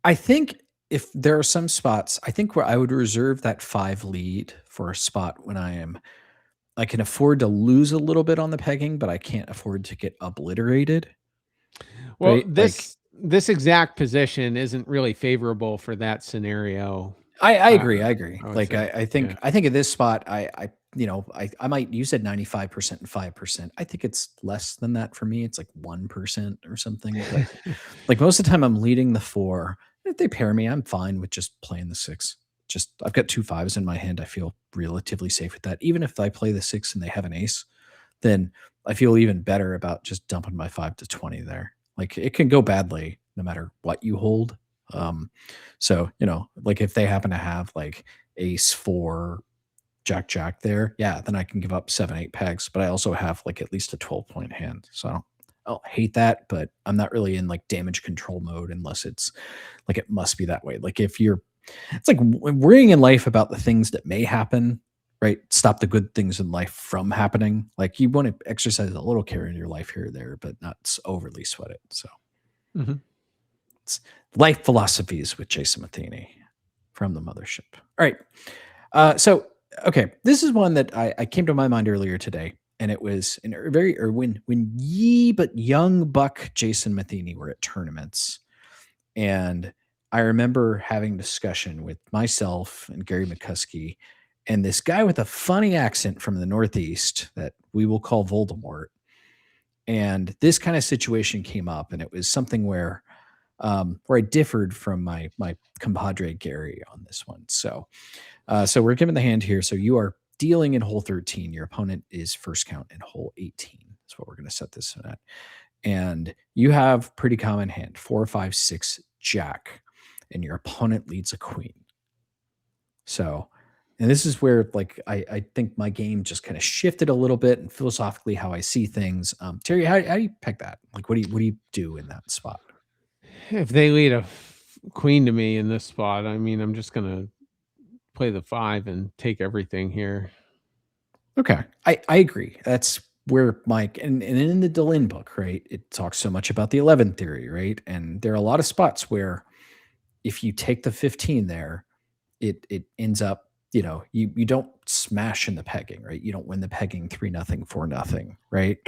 I think if there are some spots, I think where I would reserve that 5 lead for a spot when I can afford to lose a little bit on the pegging, but I can't afford to get obliterated. Well, Right? this exact position isn't really favorable for that scenario. I agree. I agree. I would Like say. I think Yeah. I think at this spot, I might, you said 95% and 5%. I think it's less than that for me. It's like 1% or something. But like most of the time I'm leading the 4. If they pair me, I'm fine with just playing the 6. Just I've got 2 5s in my hand. I feel relatively safe with that. Even if I play the 6 and they have an ace, then I feel even better about just dumping my 5 to 20 there. Like it can go badly no matter what you hold. So, like if they happen to have like ace 4, jack, jack there, yeah, then I can give up 7, 8 pegs, but I also have like at least a 12-point hand. So I'll hate that, but I'm not really in like damage control mode unless it's like it must be that way. Like it's like worrying in life about the things that may happen, right? Stop the good things in life from happening. Like you want to exercise a little care in your life here or there, but not overly sweat it. So it's life philosophies with Jason Matheny from the mothership. All right. Okay, this is one that I came to my mind earlier today, and it was when ye but young buck Jason Matheny were at tournaments, and I remember having discussion with myself and Gary McCuskey and this guy with a funny accent from the Northeast that we will call Voldemort. And this kind of situation came up, and it was something where I differed from my compadre Gary on this one. So we're given the hand here. So you are dealing in hole 13. Your opponent is first count in hole 18. That's what we're going to set this at. And you have pretty common hand, 4, 5, 6 jack, and your opponent leads a queen. So, and this is where like I think my game just kind of shifted a little bit and philosophically how I see things. Terry, how do you pick that? Like, what do you do in that spot? If they lead a queen to me in this spot, I mean, I'm just gonna play the 5 and take everything here. Okay, I agree. That's where Mike and in the Delin book, right? It talks so much about the 11 theory, right? And there are a lot of spots where if you take the 15 there, it ends up, you don't smash in the pegging, right? You don't win the pegging 3-0, 4-0, right?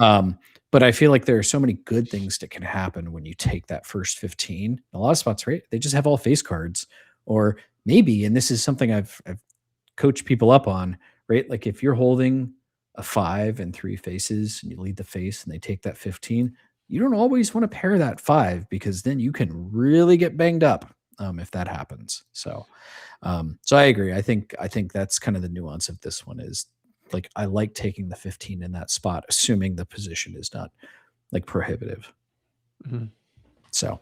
Um, but I feel like there are so many good things that can happen when you take that first 15. A lot of spots, right? They just have all face cards, or maybe, and this is something I've coached people up on, right? Like if you're holding a 5 and 3 faces and you lead the face and they take that 15, you don't always want to pair that 5 because then you can really get banged up if that happens. So I agree. I think that's kind of the nuance of this one is like I like taking the 15 in that spot, assuming the position is not like prohibitive. Mhm. So,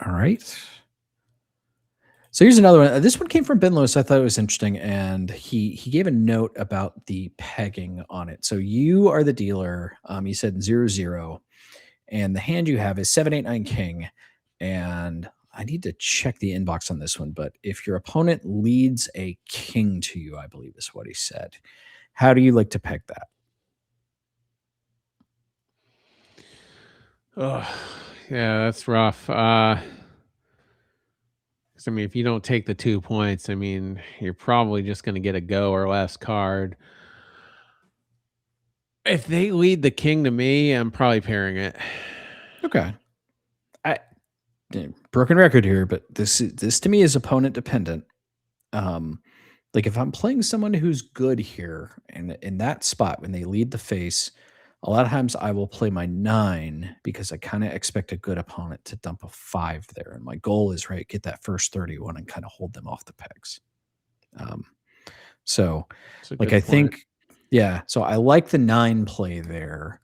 all right. So here's another one. This one came from Ben Lewis. I thought it was interesting, and he gave a note about the pegging on it. So you are the dealer. He said 0-0, and the hand you have is 7-8-9 king. And I need to check the inbox on this one, but if your opponent leads a king to you, I believe is what he said. How do you like to peg that? Oh, yeah, that's rough. 'Cause I mean, if you don't take the 2 points, I mean, you're probably just gonna get a go or less card. If they lead the king to me, I'm probably pairing it. Okay. I broken record here, but this to me is opponent dependent. Um, like if I'm playing someone who's good here and in that spot when they lead the face, a lot of times I will play my 9 because I kind of expect a good opponent to dump a 5 there. And my goal is right, get that first 31 and kind of hold them off the pegs. Um, so That's a like good I point. think, yeah, so I like the 9 play there.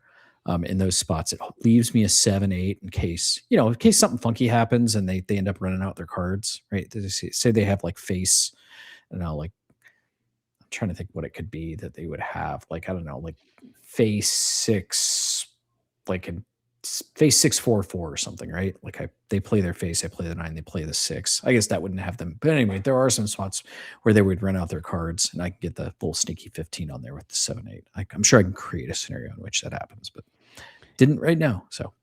In those spots, it leaves me a 7-8 in case something funky happens and they end up running out their cards, right? Say they have like face, I don't know, like I'm trying to think what it could be that they would have. Like, I don't know, like face 6, like in face 6-4-4 or something, right? Like they play their face, I play the 9, they play the 6. I guess that wouldn't have them. But anyway, there are some spots where they would run out their cards and I can get the little sneaky 15 on there with the 7-8. I'm sure I can create a scenario in which that happens, but didn't right now. So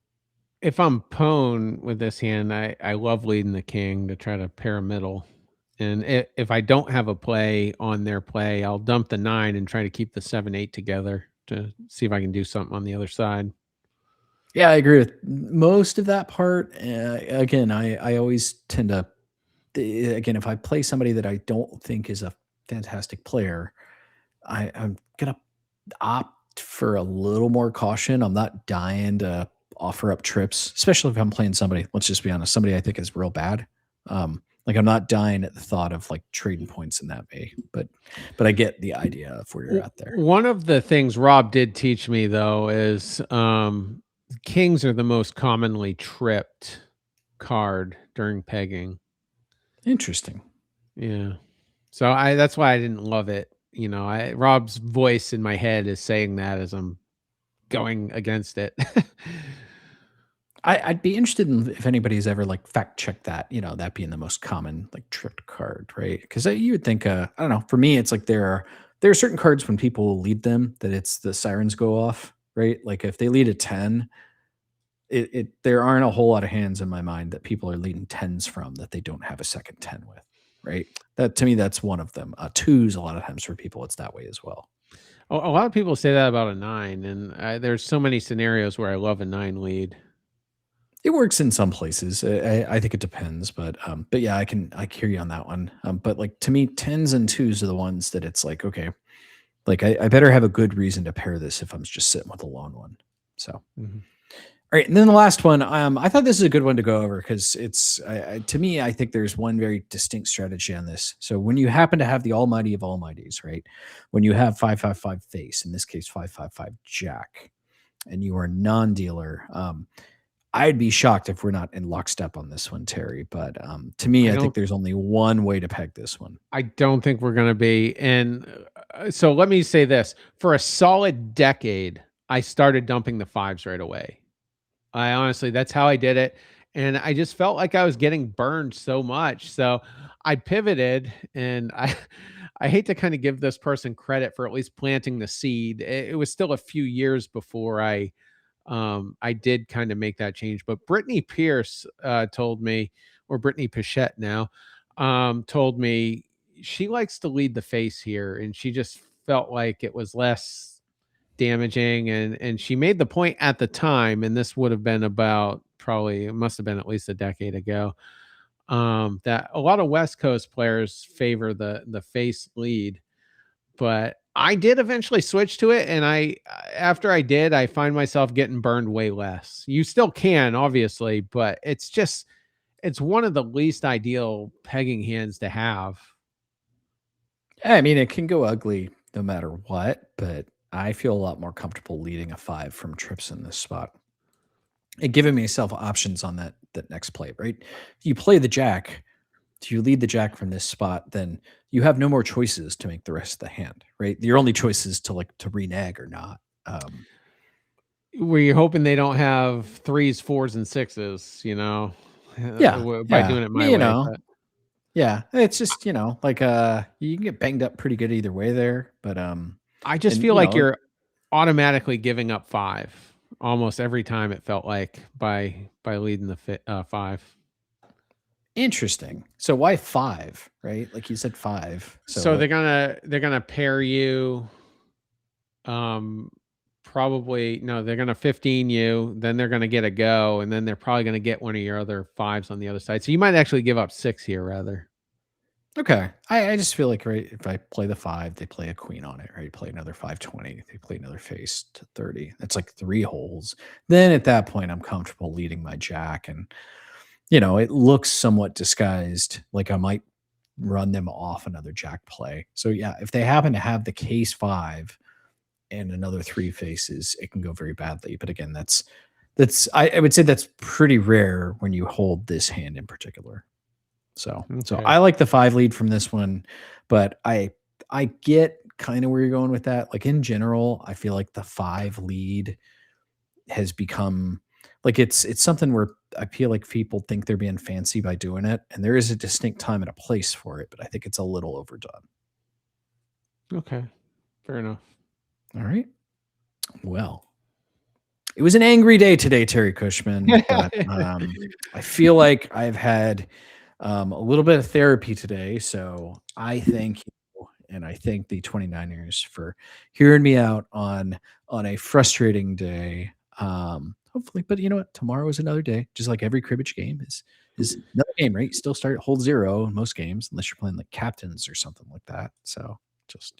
If I'm pwn with this hand, I love leading the king to try to pair a middle. And if I don't have a play on their play, I'll dump the 9 and try to keep the 7-8 together to see if I can do something on the other side. yeah, I agree with most of that part. Again, I always tend to again if I play somebody that I don't think is a fantastic player, I'm gonna opt for a little more caution. I'm not dying to offer up trips, especially if I'm playing somebody. Let's just be honest, somebody I think is real bad. Like I'm not dying at the thought of like trading points in that way, but I get the idea of where you're at there. One of the things Rob did teach me though is kings are the most commonly tripped card during pegging. Interesting. Yeah. So I that's why I didn't love it. You know, Rob's voice in my head is saying that as I'm going against it. I'd be interested in if anybody's ever like fact checked that, that being the most common like tripped card, right? Because you would think, I don't know. For me, it's like there are certain cards when people lead them that it's the sirens go off, right? Like if they lead a 10, it there aren't a whole lot of hands in my mind that people are leading 10s from that they don't have a second 10 with, right? That to me, that's one of them. Twos a lot of times for people, it's that way as well. A lot of people say that about a 9, and there's so many scenarios where I love a 9 lead. It works in some places. I think it depends, but yeah, I hear you on that one. But like to me, 10s and 2s are the ones that it's like, okay, like I better have a good reason to pair this if I'm just sitting with a lone one. So, Mhm. all right, and then the last one, I thought this is a good one to go over because it's to me, I think there's one very distinct strategy on this. So when you happen to have the almighty of almighties, right? When you have 5-5-5 face, in this case 5-5-5 jack, and you are non-dealer, I'd be shocked if we're not in lockstep on this one, Terry. But to me, I I think don't there's only one way to peg this one. I don't think we're going to be. And so let me say this, for a solid decade, I started dumping the fives right away. I honestly, that's how I did it. And I just felt like I was getting burned so much. So I pivoted and I hate to kind of give this person credit for at least planting the seed. It was still a few years before I did kind of make that change. But Brittany Pierce told me, or Brittany Pichette now, told me she likes to lead the face here, and she just felt like it was less damaging. And she made the point at the time, and this would have been about, probably it must have been at least a decade ago, that a lot of West Coast players favor the face lead. But I did eventually switch to it, and after I did, I find myself getting burned way less. You still can, obviously, but it's one of the least ideal pegging hands to have. Yeah, I mean, it can go ugly no matter what, but I feel a lot more comfortable leading a 5 from trips in this spot and giving myself options on that next play, right? If you play the jack, if you lead the jack from this spot, then you have no more choices to make the rest of the hand, right? Your only choice is to renege or not. Were you hoping they don't have threes, fours, and sixes, Yeah, by yeah, doing it my you way? know, But yeah. It's just like you can get banged up pretty good either way there, but I just and feel like you're automatically giving up five almost every time, it felt like, by leading the five. interesting. So why 5, right? Like you said 5. So So what? they're gonna pair you. Um, Probably no, they're gonna 15 you, then they're gonna get a go, and then they're probably gonna get one of your other fives on the other side. So you might actually give up six here rather. Okay. I just feel like, right, if I play the 5, they play a queen on it, right? Play another 520, they play another face to 30. That's like 3 holes. Then at that point, I'm comfortable leading my jack, and it looks somewhat disguised, like I might run them off another jack play. So yeah, if they happen to have the case 5 and another 3 faces, it can go very badly. But again, I would say that's pretty rare when you hold this hand in particular. So Okay. I like the 5 lead from this one, but I get kind of where you're going with that. Like in general, I feel like the 5 lead has become like it's something where I feel like people think they're being fancy by doing it, and there is a distinct time and a place for it, but I think it's a little overdone. Okay. Fair enough. All right. Well, it was an angry day today, Terry Cushman, but I feel like I've had a little bit of therapy today. So I thank you, and I thank the 29ers for hearing me out on a frustrating day. Hopefully, but you know what? Tomorrow is another day, just like every cribbage game is another game, right? You still start at hold 0 in most games, unless you're playing like captains or something like that. So just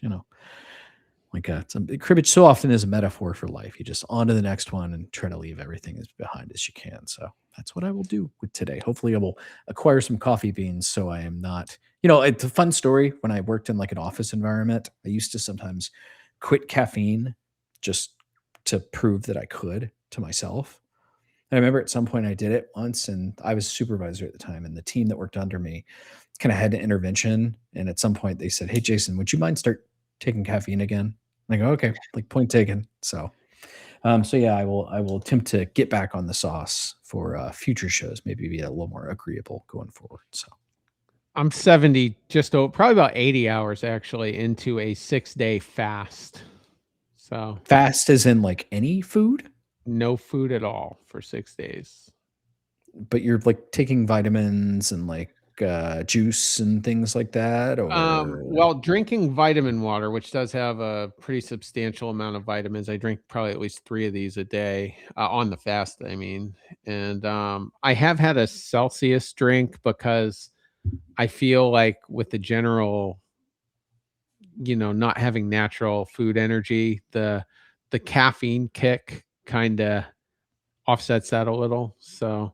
like cribbage so often is a metaphor for life. You just on to the next one and try to leave everything as behind as you can. So that's what I will do with today. Hopefully, I will acquire some coffee beans so I am not. It's a fun story. When I worked in like an office environment, I used to sometimes quit caffeine just to prove that I could to myself. And I remember at some point I did it once, and I was a supervisor at the time, and the team that worked under me kind of had an intervention. And at some point they said, "Hey, Jason, would you mind start taking caffeine again?" I go, "Okay," like point taken. So yeah, I will attempt to get back on the sauce for future shows, maybe be a little more agreeable going forward. So I'm 70, probably about 80 hours actually into a 6-day fast. So fast as in like any food, no food at all for 6 days. but you're like taking vitamins and like juice and things like that, or Well, drinking vitamin water, which does have a pretty substantial amount of vitamins. I drink probably at least 3 of these a day, on the fast, I mean. And I have had a Celsius drink because I feel like with the general, not having natural food energy, the caffeine kick kind of offsets that a little. So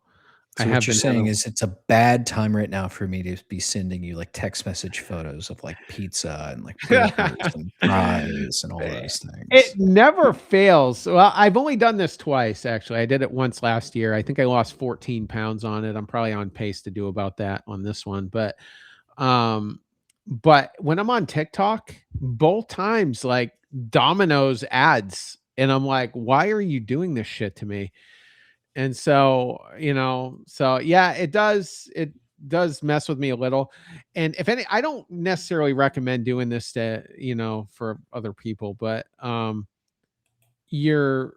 So what you're saying is it's a bad time right now for me to be sending you like text message photos of like pizza and like burgers and fries and all those It things. never fails. Well, I've only done this twice, actually. I did it once last year. I think I lost 14 pounds on it. I'm probably on pace to do about that on this one. Um, but when I'm on TikTok, both times like Domino's ads, and I'm like, why are you doing this shit to me? And so, so yeah, it does mess with me a little. And if any, I don't necessarily recommend doing this to, for other people, but you're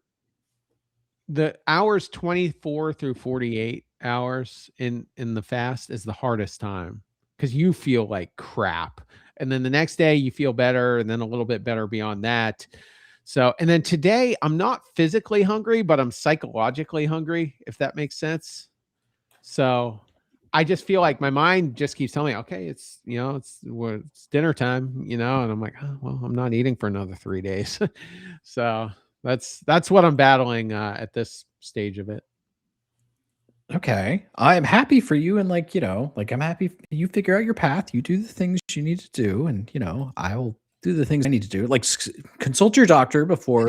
the hours 24 through 48 hours in the fast is the hardest time because you feel like crap. And then the next day you feel better and then a little bit better beyond that. So, and then today I'm not physically hungry, but I'm psychologically hungry, if that makes sense. So I just feel like my mind just keeps telling me, okay, it's dinner time, and I'm like, oh, well, I'm not eating for another 3 days. So that's what I'm battling at this stage of it. Okay. I'm happy for you and like, like I'm happy you figure out your path, you do the things you need to do and, I'll do the things I need to do. Like consult your doctor before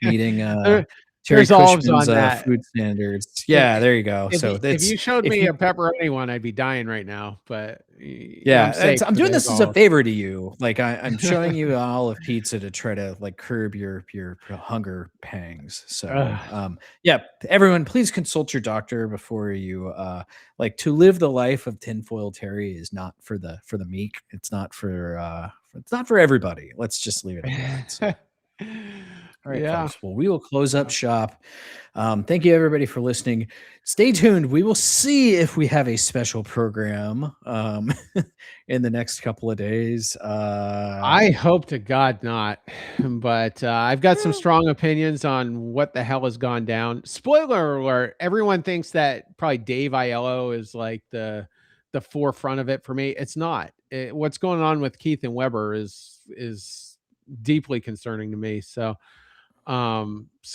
eating There- Terry There's olives Cushman's on that. food standards. If, Yeah, there you go. if, So you, if that's you showed if me you a pepperoni one, I'd be dying right now. But yeah, I'm safe. I'm So doing there's this as a olives. favor to you. Like I'm showing you all of pizza to try to like curb your hunger pangs. So Ugh. yeah, everyone, please consult your doctor before you like to live the life of tinfoil Terry is not for the meek. It's not for everybody. Let's just leave it at that. So. All right, Yeah. folks. Well, we will close up shop. Thank you, everybody, for listening. Stay tuned. We will see if we have a special program in the next couple of days. I hope to God not, but I've got some strong opinions on what the hell has gone down. Spoiler alert: everyone thinks that probably Dave Aiello is like the forefront of it. For me, it's not. What's going on with Keith and Weber is deeply concerning to me. So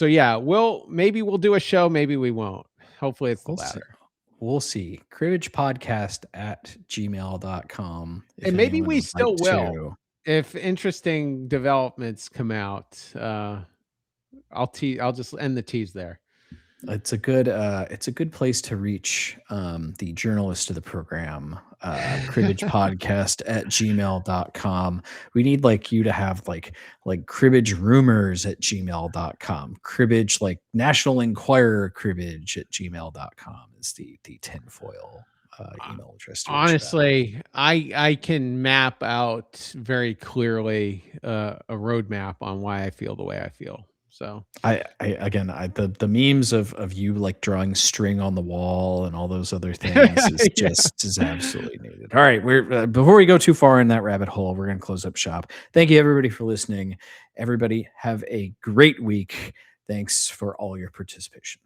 yeah, maybe we'll do a show, maybe we won't. Hopefully, it's the latter. We'll see. Cribbage podcast at gmail.com. And maybe we still will. If interesting developments come out, I'll just end the tease there. It's a good place to reach the journalist of the program, cribbage podcast at gmail.com. We need like you to have like cribbage rumors at gmail.com. Cribbage like National Enquirer cribbage at gmail.com is the tinfoil email address. Honestly, I can map out very clearly a roadmap on why I feel the way I feel. So the memes of you like drawing string on the wall and all those other things is just is absolutely needed. All right, we're before we go too far in that rabbit hole, we're gonna close up shop. Thank you everybody for listening. Everybody have a great week. Thanks for all your participation.